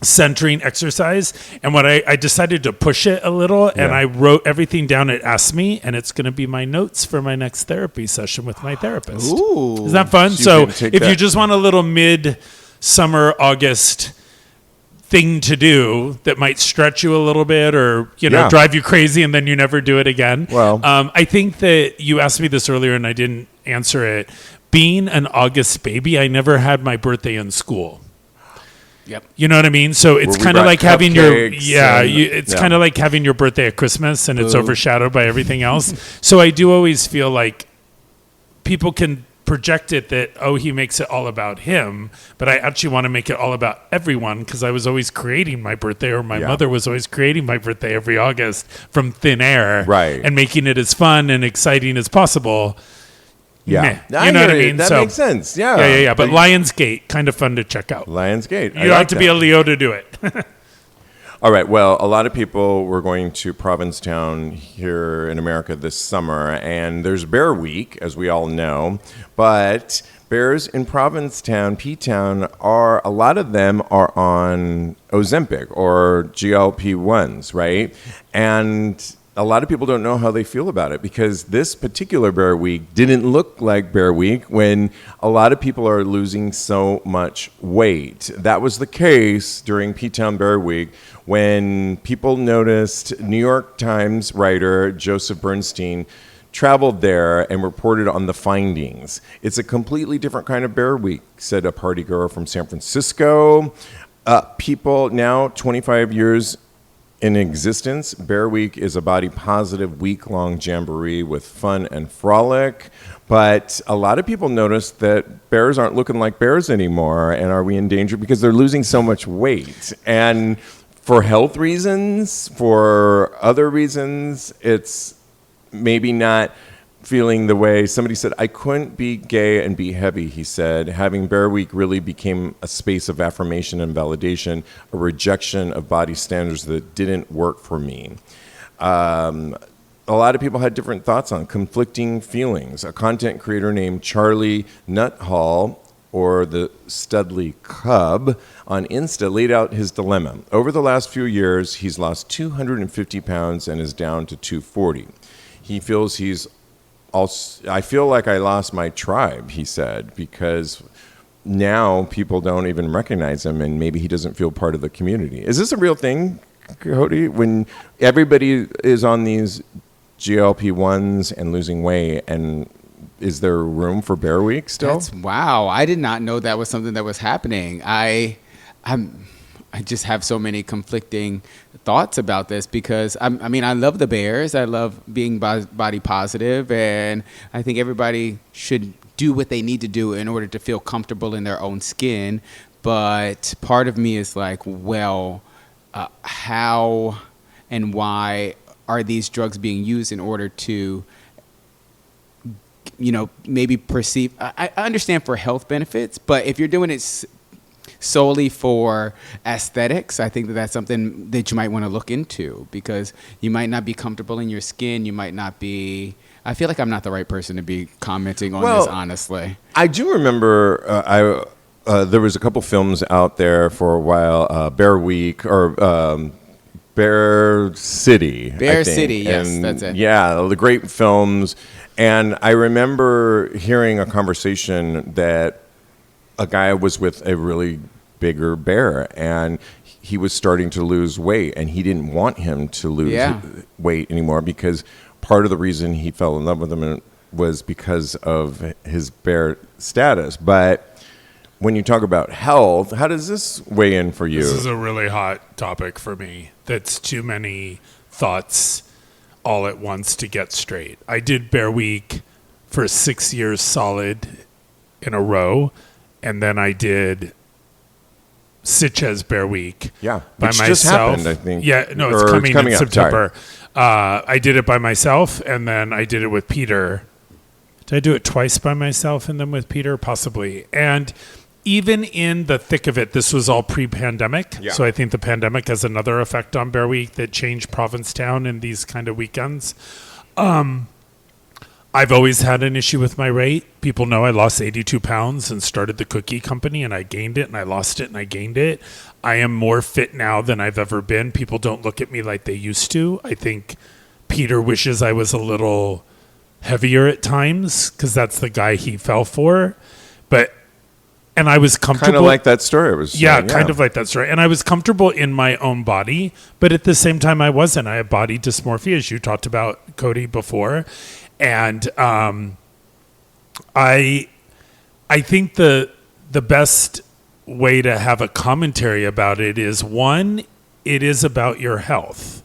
centering exercise. And when I decided to push it a little, and I wrote everything down it asked me, and it's going to be my notes for my next therapy session with my therapist. Ooh. Isn't that fun? So So if you just want a little mid-summer August thing to do that might stretch you a little bit, or drive you crazy, and then you never do it again. Well, I think that you asked me this earlier and I didn't answer it. Being an August baby, I never had my birthday in school. Yep. You know what I mean? So it's we kind of brought like having your cupcakes it's kind of like having your birthday at Christmas, and it's overshadowed by everything else. So I do always feel like people can project it that, he makes it all about him, but I actually want to make it all about everyone, because I was always creating my birthday, or my mother was always creating my birthday every August from thin air, Right. and making it as fun and exciting as possible. Yeah. Meh. You know what I mean? That makes sense. Yeah. Yeah. But Lionsgate, kind of fun to check out. Lionsgate. You don't have to be a Leo to do it. All right. Well, a lot of people were going to Provincetown here in America this summer, and there's Bear Week, as we all know. But bears in Provincetown, Ptown, a lot of them are on Ozempic or GLP-1s, right? And a lot of people don't know how they feel about it, because this particular Bear Week didn't look like Bear Week when a lot of people are losing so much weight. That was the case during Ptown Bear Week, when people noticed New York Times writer Joseph Bernstein traveled there and reported on the findings. It's a completely different kind of Bear Week, said a party girl from San Francisco. People now, 25 years in existence, Bear Week is a body-positive, week-long jamboree with fun and frolic. But a lot of people noticed that bears aren't looking like bears anymore. And are we in danger? Because they're losing so much weight. And for health reasons, for other reasons, it's maybe not feeling the way somebody said, I couldn't be gay and be heavy, he said. Having Bear Week really became a space of affirmation and validation, a rejection of body standards that didn't work for me. A lot of people had different thoughts on conflicting feelings. A content creator named Charlie Nuthall, or the Studley Cub, on Insta laid out his dilemma. Over the last few years, he's lost 250 pounds and is down to 240. He feels I feel like I lost my tribe, he said, because now people don't even recognize him, and maybe he doesn't feel part of the community. Is this a real thing, Cody? When everybody is on these GLP-1s and losing weight, and is there room for Bear Week still? Wow. I did not know that was something that was happening. I just have so many conflicting thoughts about this, because I love the bears. I love being body positive, and I think everybody should do what they need to do in order to feel comfortable in their own skin. But part of me is like, well, how and why are these drugs being used in order to, maybe perceive? I understand for health benefits, but if you're doing it solely for aesthetics, I think that's something that you might want to look into, because you might not be comfortable in your skin. You might not be. I feel like I'm not the right person to be commenting on this, honestly. I do remember there was a couple films out there for a while, Bear Week or Bear City. Bear City, yes, that's it. Yeah, the great films. And I remember hearing a conversation that a guy was with a really bigger bear, and he was starting to lose weight, and he didn't want him to lose weight anymore, because part of the reason he fell in love with him was because of his bear status. But when you talk about health, how does this weigh in for you? This is a really hot topic for me. That's too many thoughts all at once to get straight. I did Bear Week for 6 years solid in a row, and then I did Sitges Bear Week Yeah, by which myself. just happened, I think. Yeah, no, it's Or coming in up, September. I did it by myself, and then I did it with Peter. Did I do it twice by myself and then with Peter? Possibly. And even in the thick of it, this was all pre-pandemic. Yeah. So I think the pandemic has another effect on Bear Week that changed Provincetown in these kind of weekends. I've always had an issue with my weight. People know I lost 82 pounds and started the cookie company, and I gained it and I lost it and I gained it. I am more fit now than I've ever been. People don't look at me like they used to. I think Peter wishes I was a little heavier at times because that's the guy he fell for. And I was comfortable. Kind of like that story I was saying. Yeah, kind of like that story. And I was comfortable in my own body, but at the same time I wasn't. I have body dysmorphia, as you talked about, Cody, before. And I think the best way to have a commentary about it is, one, it is about your health.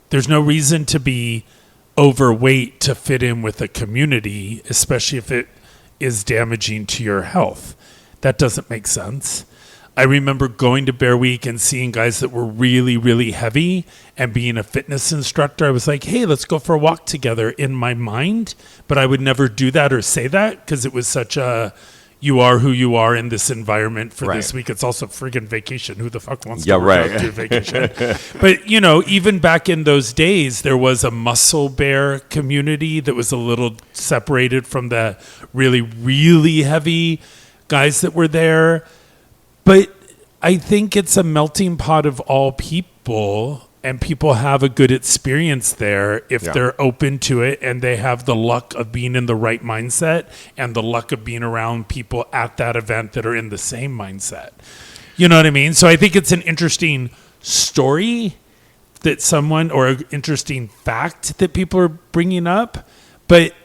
There's no reason to be overweight to fit in with a community, especially if it is damaging to your health. That doesn't make sense. I remember going to Bear Week and seeing guys that were really, really heavy, and being a fitness instructor, I was like, hey, let's go for a walk together in my mind. But I would never do that or say that because it was such a, you are who you are in this environment for this week. It's also friggin' vacation. Who the fuck wants to work out to vacation? But, you know, even back in those days, there was a muscle bear community that was a little separated from the really, really heavy guys that were there. But I think it's a melting pot of all people, and people have a good experience there if they're open to it and they have the luck of being in the right mindset and the luck of being around people at that event that are in the same mindset. You know what I mean? So I think it's an interesting story that someone, or an interesting fact that people are bringing up, but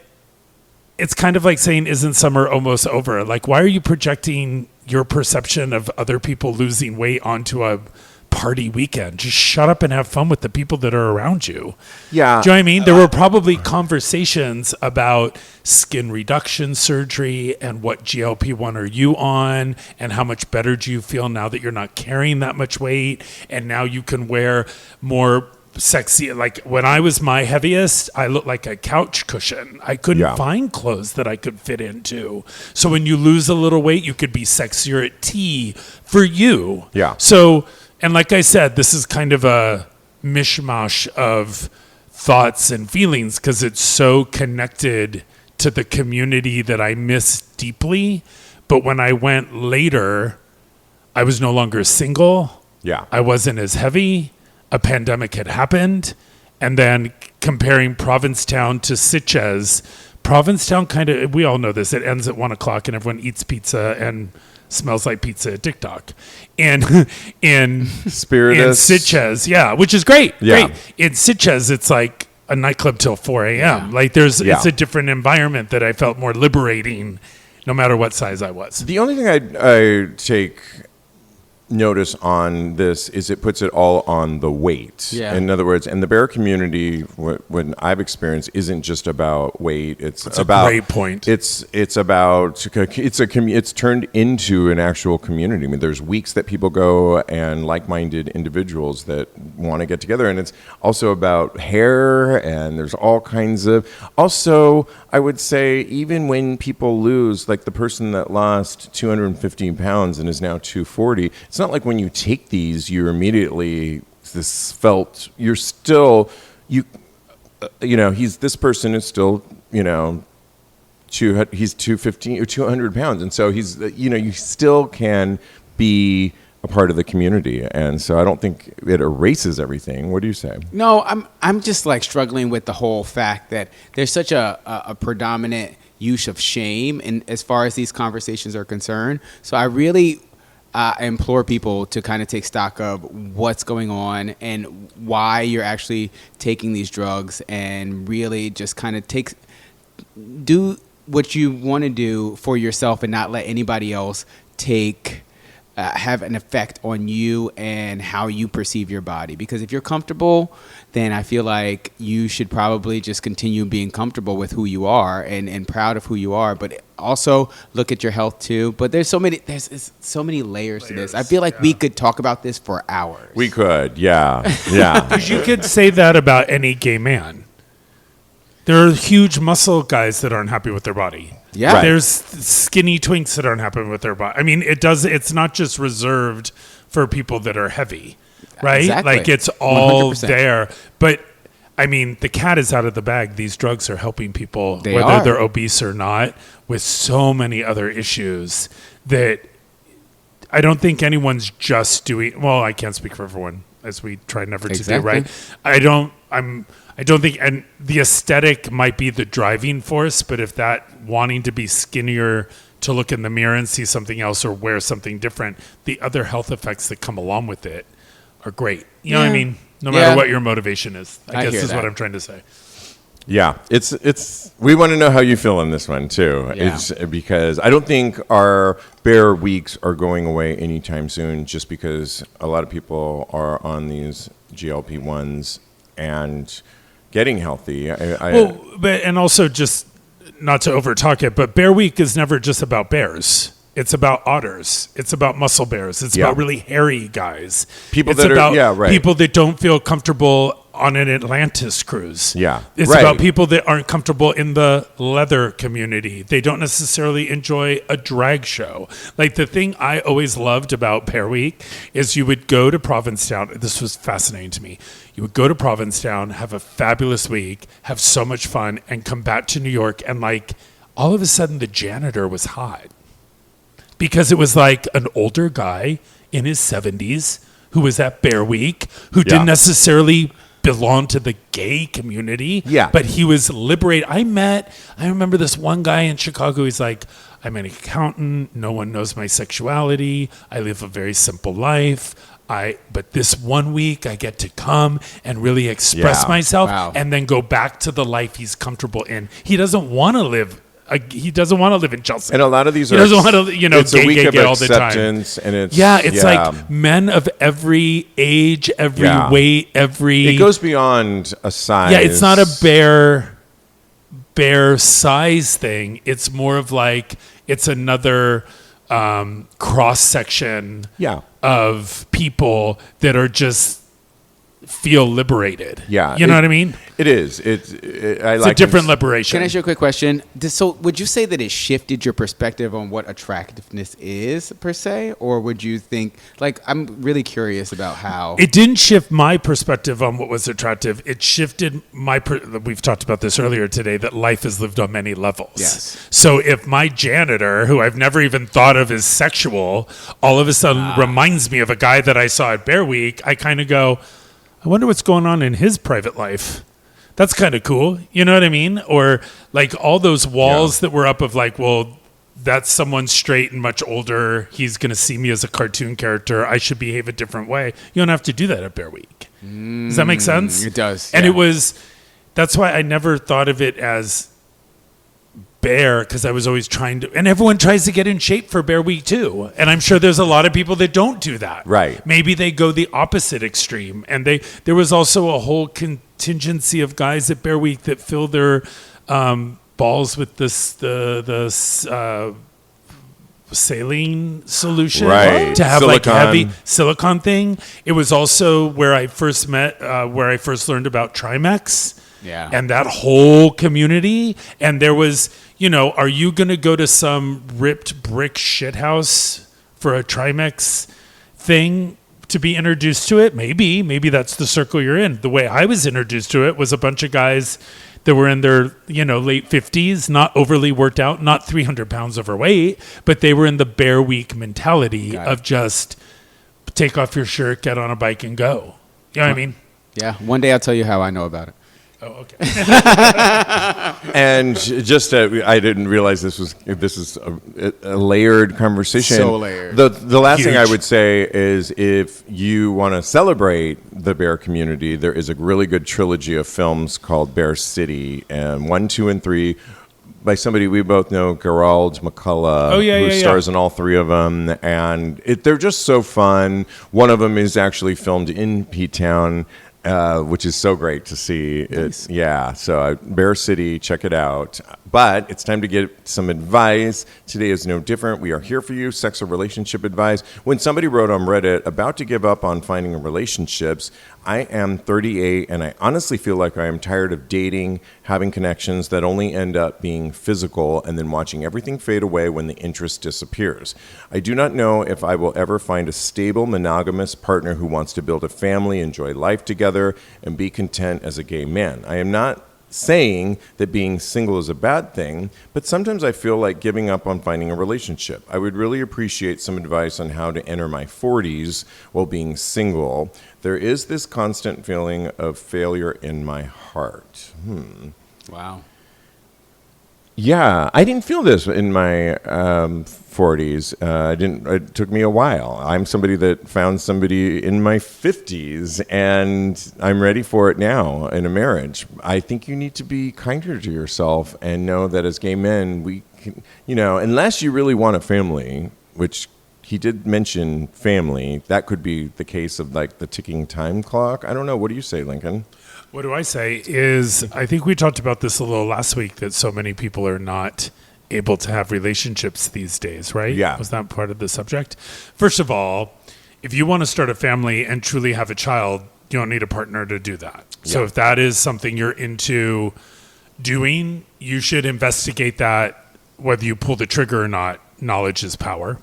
it's kind of like saying, isn't summer almost over? Like, why are you projecting your perception of other people losing weight onto a party weekend? Just shut up and have fun with the people that are around you. Yeah. Do you know what I mean? There were probably conversations about skin reduction surgery and what GLP-1 are you on and how much better do you feel now that you're not carrying that much weight and now you can wear more sexy. Like when I was my heaviest, I looked like a couch cushion. I couldn't find clothes that I could fit into. So when you lose a little weight, you could be sexier at tea for you. Yeah. So, and like I said, this is kind of a mishmash of thoughts and feelings because it's so connected to the community that I miss deeply. But when I went later, I was no longer single. Yeah. I wasn't as heavy. A pandemic had happened. And then comparing Provincetown to Sitges, Provincetown kind of, we all know this, it ends at 1 o'clock and everyone eats pizza and smells like pizza at TikTok. And in Sitges, yeah, which is great. Yeah. Great. In Sitges, it's like a nightclub till 4 a.m. Like it's a different environment that I felt more liberating no matter what size I was. The only thing I take notice on this is it puts it all on the weight. Yeah. In other words, and the bear community, when I've experienced, isn't just about weight. That's about a great point. It's turned into an actual community. I mean, there's weeks that people go and like-minded individuals that want to get together, and it's also about hair, and there's all kinds of. Also, I would say even when people lose, like the person that lost 215 pounds and is now 240, it's not like when you take these, you're immediately this this person is still, he's 215 or 200 pounds. And so he's, you still can be a part of the community. And so I don't think it erases everything. What do you say? No, I'm just like struggling with the whole fact that there's such a predominant use of shame in as far as these conversations are concerned. So I really implore people to kind of take stock of what's going on and why you're actually taking these drugs, and really just kind of do what you want to do for yourself and not let anybody else have an effect on you and how you perceive your body. Because if you're comfortable, then I feel like you should probably just continue being comfortable with who you are and proud of who you are. But also look at your health too. But there's so many layers to this. I feel like we could talk about this for hours. We could, yeah. Because you could say that about any gay man. There are huge muscle guys that aren't happy with their body. Yeah. Right. There's skinny twinks that aren't happy with their body. I mean, it's not just reserved for people that are heavy, right? Exactly. Like it's all 100%. there. But I mean, the cat is out of the bag. These drugs are helping people, They whether are. they're obese or not, with so many other issues that I don't think anyone's just doing. Well, I can't speak for everyone, as we try never to do, Exactly. right? I don't think, and the aesthetic might be the driving force, but if that wanting to be skinnier to look in the mirror and see something else or wear something different, the other health effects that come along with it are great. You know what I mean? No matter what your motivation is, I guess hear is that. what I'm trying to say. Yeah, it's. We want to know how you feel in this one too. Yeah. It's because I don't think our bear weeks are going away anytime soon. Just because a lot of people are on these GLP-1s and getting healthy. But also just not to overtalk it, but Bear Week is never just about bears. It's about otters. It's about muscle bears. It's about really hairy guys. People it's that are- about yeah, right. people that don't feel comfortable on an Atlantis cruise. Yeah, It's right. about people that aren't comfortable in the leather community. They don't necessarily enjoy a drag show. Like the thing I always loved about Bear Week is you would go to Provincetown. This was fascinating to me. You would go to Provincetown, have a fabulous week, have so much fun, and come back to New York, and like all of a sudden the janitor was hot. Because it was like an older guy in his 70s who was at Bear Week, who didn't necessarily belong to the gay community, but he was liberated. I remember this one guy in Chicago. He's like, I'm an accountant. No one knows my sexuality. I live a very simple life. But this one week I get to come and really express myself and then go back to the life he's comfortable in. He doesn't want to live. He doesn't want to live in Chelsea. And a lot of these he are. doesn't want to, it's a week of gay all the time. acceptance, and it's it's like men of every age, every weight, every. It goes beyond a size. Yeah, it's not a bear size thing. It's more of like it's another cross section. Of people that are just feel liberated. Yeah, you know what I mean? It is. It's a different liberation. Can I ask you a quick question? So would you say that it shifted your perspective on what attractiveness is per se? Or would you think, like, I'm really curious about how. It didn't shift my perspective on what was attractive. It shifted we've talked about this earlier today, that life is lived on many levels. Yes. So if my janitor, who I've never even thought of as sexual, all of a sudden reminds me of a guy that I saw at Bear Week, I kind of go, I wonder what's going on in his private life. That's kind of cool. You know what I mean? Or like all those walls that were up of like, well, that's someone straight and much older. He's going to see me as a cartoon character. I should behave a different way. You don't have to do that at Bear Week. Does that make sense? It does. And that's why I never thought of it as bear, because I was always trying to, and everyone tries to get in shape for Bear Week too. And I'm sure there's a lot of people that don't do that. Right. Maybe they go the opposite extreme. And there was also a whole contingency of guys at Bear Week that fill their balls with the saline solution to have like heavy silicone thing. It was also where I first learned about Trimex. Yeah. And that whole community. And there was, are you going to go to some ripped brick shithouse for a Trimex thing to be introduced to it? Maybe that's the circle you're in. The way I was introduced to it was a bunch of guys that were in their, late 50s, not overly worked out, not 300 pounds overweight, but they were in the Bear Week mentality of just take off your shirt, get on a bike and go. You know what I mean? Yeah. One day I'll tell you how I know about it. Oh, okay. And just I didn't realize this is a layered conversation. So layered. The last thing I Huge. would say is if you want to celebrate the bear community, there is a really good trilogy of films called Bear City, and 1, 2, and 3. by somebody we both know, Gerald McCullough, who stars in all three of them. And they're just so fun. One of them is actually filmed in Ptown, which is so great to see. Nice. So Bear City, check it out. But it's time to get some advice. Today is no different. We are here for you, sex or relationship advice. When somebody wrote on Reddit, about to give up on finding relationships, I am 38, and I honestly feel like I am tired of dating, having connections that only end up being physical, and then watching everything fade away when the interest disappears. I do not know if I will ever find a stable, monogamous partner who wants to build a family, enjoy life together, and be content as a gay man. I am not saying that being single is a bad thing, but sometimes I feel like giving up on finding a relationship. I would really appreciate some advice on how to enter my 40s while being single. There is this constant feeling of failure in my heart. Wow. Yeah, I didn't feel this in my 40s. It took me a while. I'm somebody that found somebody in my 50s, and I'm ready for it now in a marriage. I think you need to be kinder to yourself and know that as gay men, we can, unless you really want a family, which he did mention family, that could be the case of like the ticking time clock. I don't know. What do you say, Lincoln? What do I say is, I think we talked about this a little last week, that so many people are not able to have relationships these days, right? Yeah. Was that part of the subject? First of all, if you want to start a family and truly have a child, you don't need a partner to do that. Yeah. So if that is something you're into doing, you should investigate that, whether you pull the trigger or not. Knowledge is power.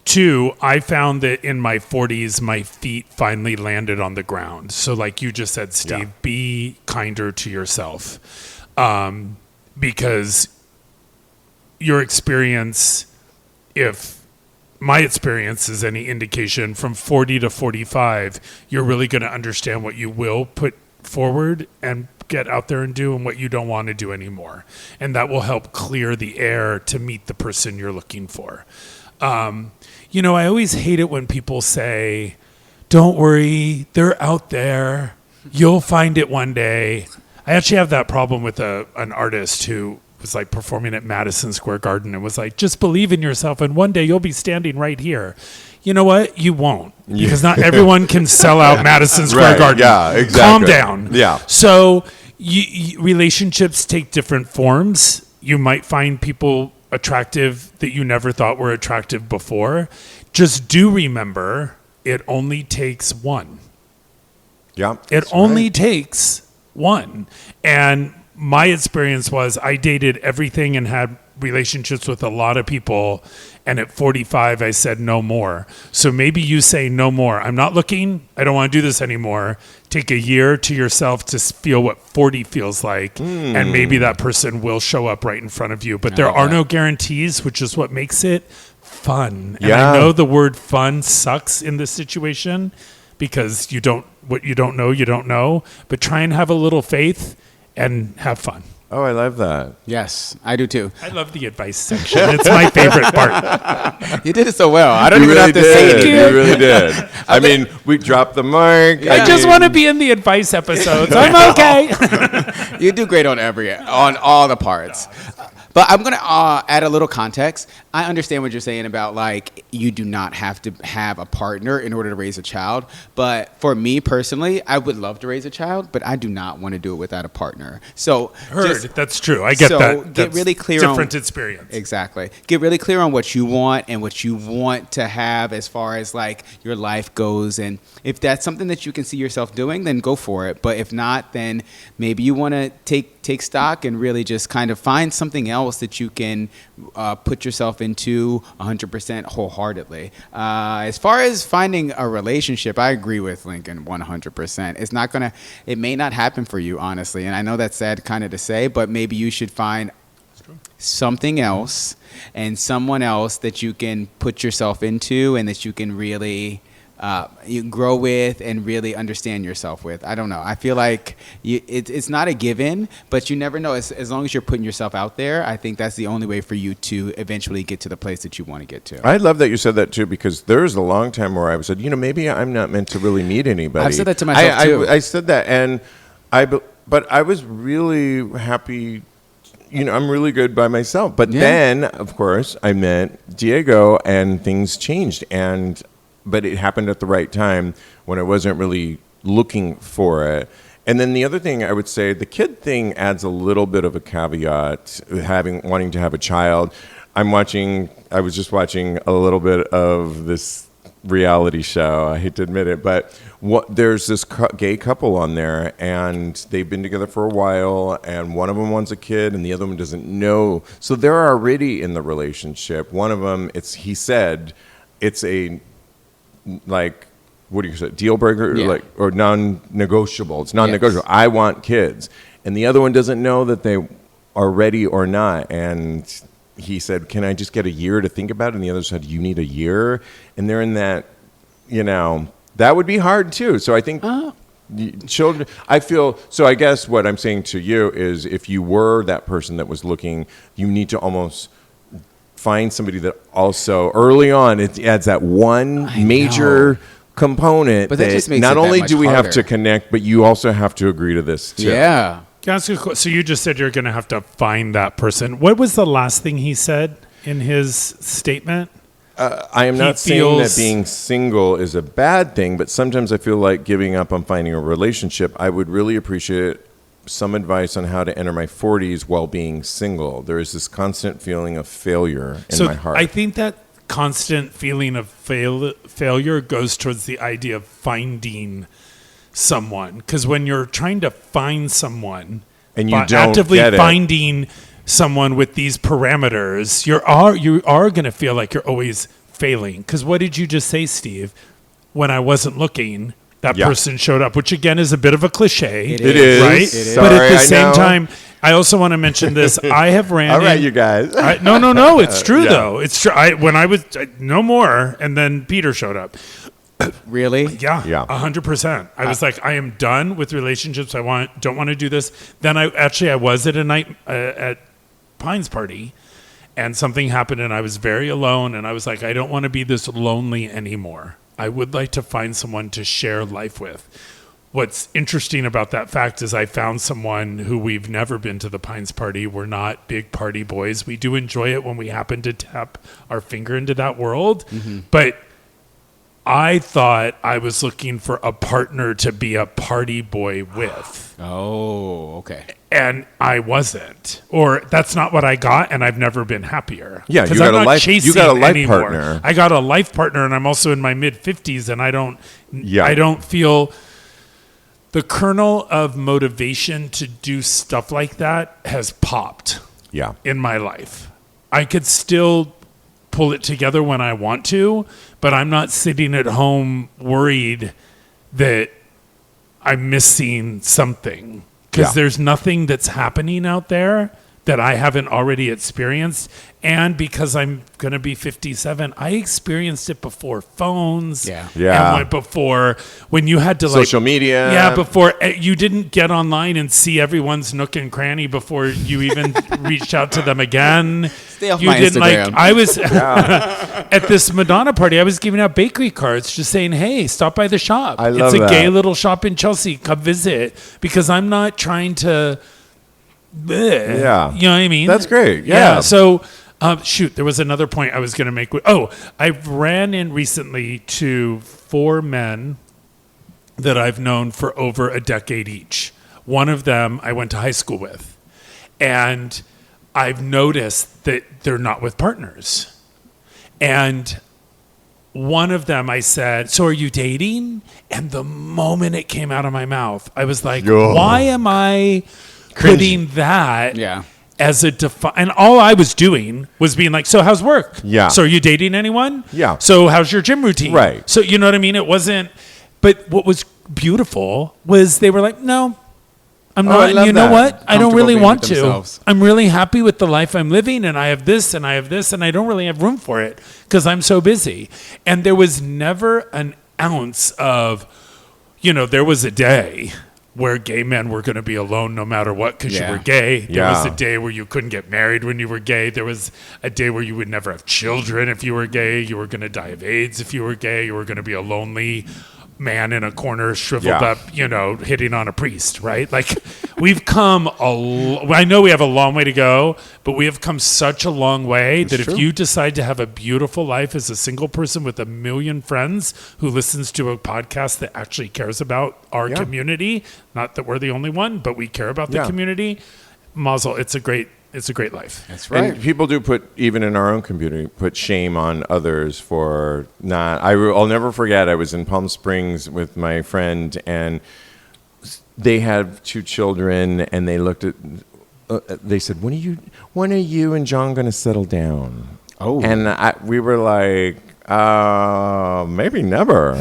2, I found that in my 40s, my feet finally landed on the ground. So like you just said, Steve, be kinder to yourself. Because your experience, if my experience is any indication, from 40 to 45, you're really going to understand what you will put forward and get out there and do, and what you don't want to do anymore. And that will help clear the air to meet the person you're looking for. I always hate it when people say, don't worry, they're out there. You'll find it one day. I actually have that problem with an artist who was like performing at Madison Square Garden and was like, just believe in yourself and one day you'll be standing right here. You know what? You won't. Because not everyone can sell out Madison Square Garden. Yeah, exactly. Calm down. Yeah. So relationships take different forms. You might find people attractive that you never thought were attractive before. Just do remember, it only takes one. Yeah. It only takes one. And my experience was I dated everything and had relationships with a lot of people. And at 45, I said no more. So maybe you say no more. I'm not looking. I don't want to do this anymore. Take a year to yourself to feel what 40 feels like. And maybe that person will show up right in front of you. But there are no guarantees, which is what makes it fun. And I know the word fun sucks in this situation because what you don't know. But try and have a little faith and have fun. Oh, I love that. Yes, I do too. I love the advice section. It's my favorite part. You did it so well. I don't You even really have to say did. it. You really did. I mean, we dropped the mark. I just want to be in the advice episodes. I'm okay. You do great on all the parts. But I'm going to add a little context. I understand what you're saying about, like, you do not have to have a partner in order to raise a child. But for me personally, I would love to raise a child, but I do not want to do it without a partner. So that's true. I get that. Get That's really clear different on experience. Exactly. Get really clear on what you want and what you want to have as far as like your life goes. And if that's something that you can see yourself doing, then go for it. But if not, then maybe you want to take stock and really just kind of find something else that you can put yourself into 100% wholeheartedly. As far as finding a relationship, I agree with Lincoln 100%. It may not happen for you, honestly. And I know that's sad kind of to say, but maybe you should find something else and someone else that you can put yourself into and that you can really you grow with and really understand yourself with. I don't know. I feel like it's not a given, but you never know. As long as you're putting yourself out there, I think that's the only way for you to eventually get to the place that you want to get to. I love that you said that too, because there was a long time where I said, maybe I'm not meant to really meet anybody. I've said that to myself too. I said that, but I was really happy. I'm really good by myself. But Yeah. then, of course, I met Diego, and things changed. But it happened at the right time when I wasn't really looking for it. And then the other thing I would say, the kid thing adds a little bit of a caveat, wanting to have a child. I was just watching a little bit of this reality show. I hate to admit it, but there's this gay couple on there, and they've been together for a while, and one of them wants a kid, and the other one doesn't know. So they're already in the relationship. One of them, he said, it's a, like, what do you say, deal breaker, Yeah. like, or non-negotiable. It's non-negotiable. Yes. I want kids, and the other one doesn't know that they are ready or not, and he said, can I just get a year to think about it? And the other said, you need a year? And they're in that, that would be hard too. So I think children, so I guess what I'm saying to you is if you were that person that was looking, you need to almost find somebody that also, early on, it adds that one major component But that just makes not it that only much do we have harder. to connect, but you also have to agree to this too. Yeah. Can I ask you a so you just said you're going to have to find that person. What was the last thing he said in his statement? I am not saying that being single is a bad thing, but sometimes I feel like giving up on finding a relationship. I would really appreciate some advice on how to enter my 40s while being single. There is this constant feeling of failure in my heart. I think that constant feeling of failure goes towards the idea of finding someone. Because when you're trying to find someone And you don't actively get it. finding someone with these parameters, you are going to feel like you're always failing. Because what did you just say, Steve? When I wasn't looking, that person showed up, which again is a bit of a cliche. It is. Right? It is. But at Sorry, the I same know. time, I also want to mention this. I have ran All right, in- you guys. No, it's true yeah. though. It's true. No more, and then Peter showed up. Really? Yeah, Yeah. 100%. I was like, I am done with relationships. Don't want to do this. Then I was at a night at Pine's party, and something happened, and I was very alone. And I was like, I don't want to be this lonely anymore. I would like to find someone to share life with. What's interesting about that fact is I found someone who we've never been to the Pines party. We're not big party boys. We do enjoy it when we happen to tap our finger into that world, but I thought I was looking for a partner to be a party boy with, Oh, okay. and I wasn't. Or that's not what I got, and I've never been happier. Yeah, 'Cause you got I'm a not life- you chasing got a life anymore. partner. I got a life partner, and I'm also in my mid-50s, and I don't feel the kernel of motivation to do stuff like that has popped Yeah. in my life. I could still pull it together when I want to, but I'm not sitting at home worried that I'm missing something because Yeah. there's nothing that's happening out there that I haven't already experienced. And because I'm going to be 57, I experienced it before phones. Yeah. Yeah. And before when you had to Social media. Yeah, before you didn't get online and see everyone's nook and cranny before you even reached out to them again. Stay off you my didn't Instagram. I was at this Madonna party, I was giving out bakery cards just saying, hey, stop by the shop. I love it's a gay that. little shop in Chelsea. Come visit. Because I'm not trying to Yeah. you know what I mean? That's great. Yeah. So, there was another point I was going to make. I've ran in recently to 4 men that I've known for over a decade each. One of them I went to high school with. And I've noticed that they're not with partners. And one of them I said, so are you dating? And the moment it came out of my mouth, I was like, Yo. why am I putting that Yeah. as a and all I was doing was being like, so how's work? Yeah. So are you dating anyone? Yeah. So how's your gym routine? Right. So you know what I mean? It wasn't, but what was beautiful was they were like, no, I'm Oh, I not. love You know that. what? I don't Comfortable really being want with to. themselves. I'm really happy with the life I'm living, and I have this and I have this, and I don't really have room for it because I'm so busy. And there was never an ounce of, there was a day where gay men were going to be alone no matter what because Yeah. you were gay. There was a Yeah. day where you couldn't get married when you were gay. There was a day where you would never have children if you were gay. You were going to die of AIDS if you were gay. You were going to be a lonely man in a corner, shriveled Yeah. up, hitting on a priest, right? Like, we've come I know we have a long way to go, but we have come such a long way that true. if you decide to have a beautiful life as a single person with 1 million friends who listens to a podcast that actually cares about our Yeah. community, not that we're the only one, but we care about the Yeah. community, Mazel, it's a great life. That's right. And people do put, even in our own community, put shame on others for not. I'll never forget. I was in Palm Springs with my friend, and they have 2 children, and they looked at. They said, "When are you and John going to settle down?" Oh. And we were like, maybe never,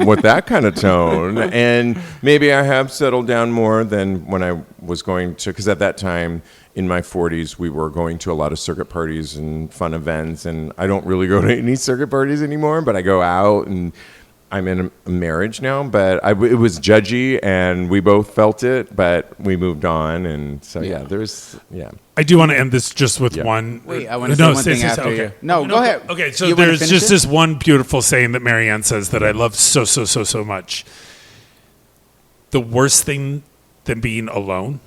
with that kind of tone. And maybe I have settled down more than when I was going to, because at that time in my 40s, we were going to a lot of circuit parties and fun events. And I don't really go to any circuit parties anymore, but I go out, and I'm in a marriage now, but it was judgy, and we both felt it, but we moved on. And so, I do want to end this just with Yeah. one. Wait, I want to say one thing after okay. you. No, go ahead. Okay, so You wanna there's finish just it? this one beautiful saying that Marianne says that I love so much. The worst thing than being alone,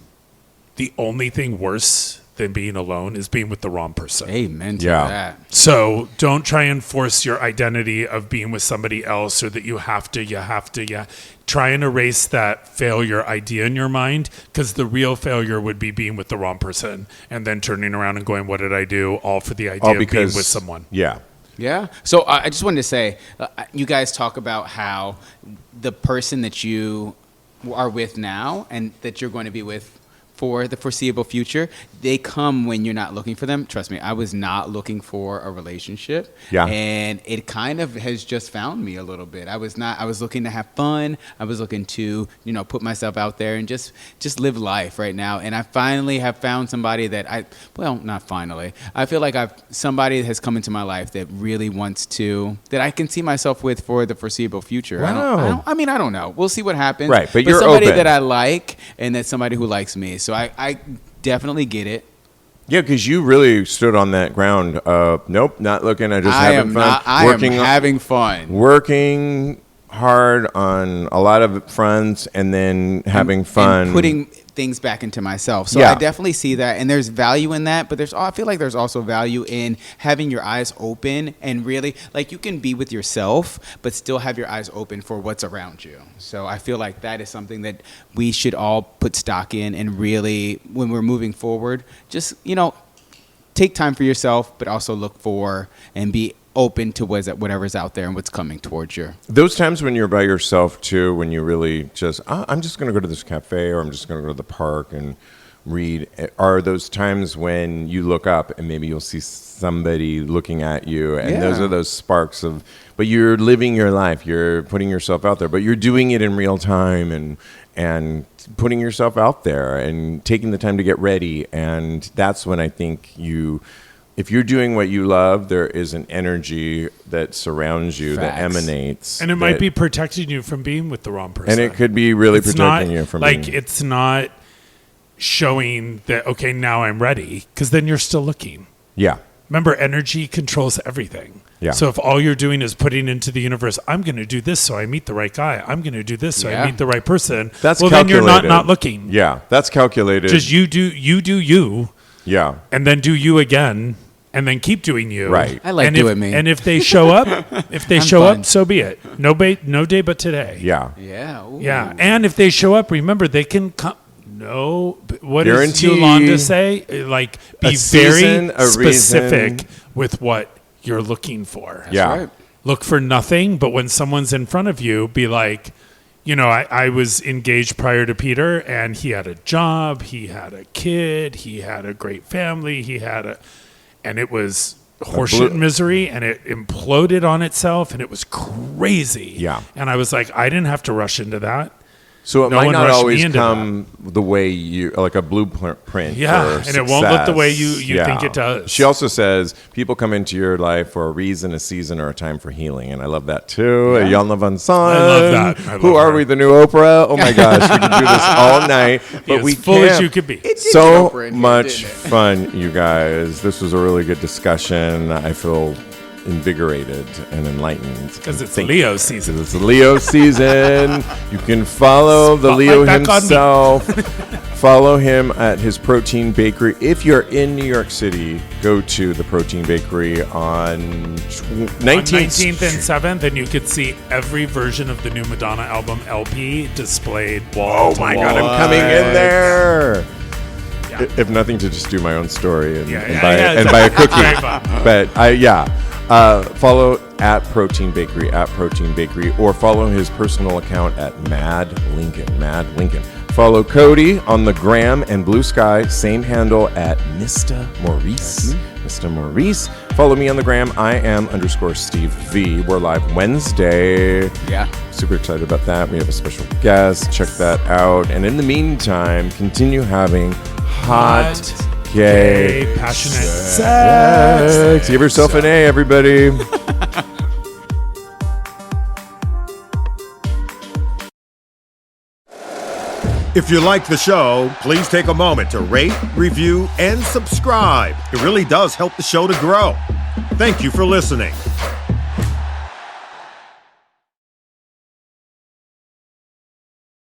the only thing worse than being alone is being with the wrong person. Amen to Yeah. that. So don't try and force your identity of being with somebody else, or that you have to. Try and erase that failure idea in your mind, because the real failure would be being with the wrong person and then turning around and going, what did I do? All for the idea of being with someone. Yeah. Yeah. So I just wanted to say, you guys talk about how the person that you are with now and that you're going to be with for the foreseeable future, they come when you're not looking for them. Trust me, I was not looking for a relationship. Yeah. And it kind of has just found me a little bit. I was looking to have fun. I was looking to, put myself out there and just live life right now. And I finally have found somebody that not finally. I feel like somebody has come into my life that really wants that I can see myself with for the foreseeable future. Wow. I don't know. We'll see what happens. Right, but you're somebody open. that I like, and that's somebody who likes me. So I definitely get it. Yeah, because you really stood on that ground. Nope, not looking. I just having fun. I am having fun. Working hard on a lot of fronts, and then having fun. And putting things back into myself. So Yeah. I definitely see that, and there's value in that, but I feel like there's also value in having your eyes open and really, like, you can be with yourself, but still have your eyes open for what's around you. So I feel like that is something that we should all put stock in, and really, when we're moving forward, just, take time for yourself, but also look for and be open to whatever's out there and what's coming towards you. Those times when you're by yourself too, when you really just, I'm just going to go to this cafe, or I'm just going to go to the park and read, are those times when you look up and maybe you'll see somebody looking at you, and those are those sparks of, but you're living your life, you're putting yourself out there, but you're doing it in real time, and putting yourself out there and taking the time to get ready. And that's when I think if you're doing what you love, there is an energy that surrounds you, that Facts. emanates. And it might be protecting you from being with the wrong person. And it could be really It's protecting not, you from like, being. it's not showing that, okay, now I'm ready, because then you're still looking. Yeah. Remember, energy controls everything. Yeah. So if all you're doing is putting into the universe, I'm going to do this so I meet the right guy. I'm going to do this so I meet the right person. That's well, calculated. then you're not looking. Yeah, that's calculated. Just you do you, Yeah. and then do you again, and then keep doing you. Right. I like and doing me. And if they show up, fun. so be it. No day but today. Yeah. Yeah. Ooh. Yeah. And if they show up, remember, they can come. No, what does Guarantee Yolanda say? Like, be a season, very a specific reason. with what you're looking for. Yeah. Right. Look for nothing, but when someone's in front of you, be like, I was engaged prior to Peter, and he had a job, he had a kid, he had a great family, and it was horseshit misery, and it imploded on itself, and it was crazy. Yeah. And I was like, I didn't have to rush into that. So it No might one not rushed me always into come the way you, like a blueprint. Yeah, for and it won't look the way you success. think it does. She also says people come into your life for a reason, a season, or a time for healing, and I love that too. Yeah. Yalna Van Son. I love that. I Who love are her. we? The new Oprah? Oh my gosh, we could do this all night, but As we full can't. as you could be. It did So get Oprah in here, much didn't it? fun, you guys. This was a really good discussion. I feel invigorated and enlightened. Because it's Leo season. It's Leo season. You can follow the Spotlight Leo back on me. himself. Follow him at his Protein Bakery. If you're in New York City, go to the Protein Bakery on 19th and 7th, and you could see every version of the new Madonna album LP displayed wall Oh to my wall. God, I'm coming in there. Yeah. If nothing, to just do my own story and, Yeah, and, yeah, buy, yeah, and buy a exactly. cookie. Very fun. But follow at Protein Bakery, or follow his personal account at Mad Lincoln. Follow Cody on the gram and Blue Sky, same handle at Mr. Maurice. Mr. Maurice. Follow me on the gram. I am _Steve V. We're live Wednesday. Yeah. Super excited about that. We have a special guest. Check that out. And in the meantime, continue having hot, gay, passionate sex. Give yourself an A, everybody. If you like the show, please take a moment to rate, review, and subscribe. It really does help the show to grow. Thank you for listening.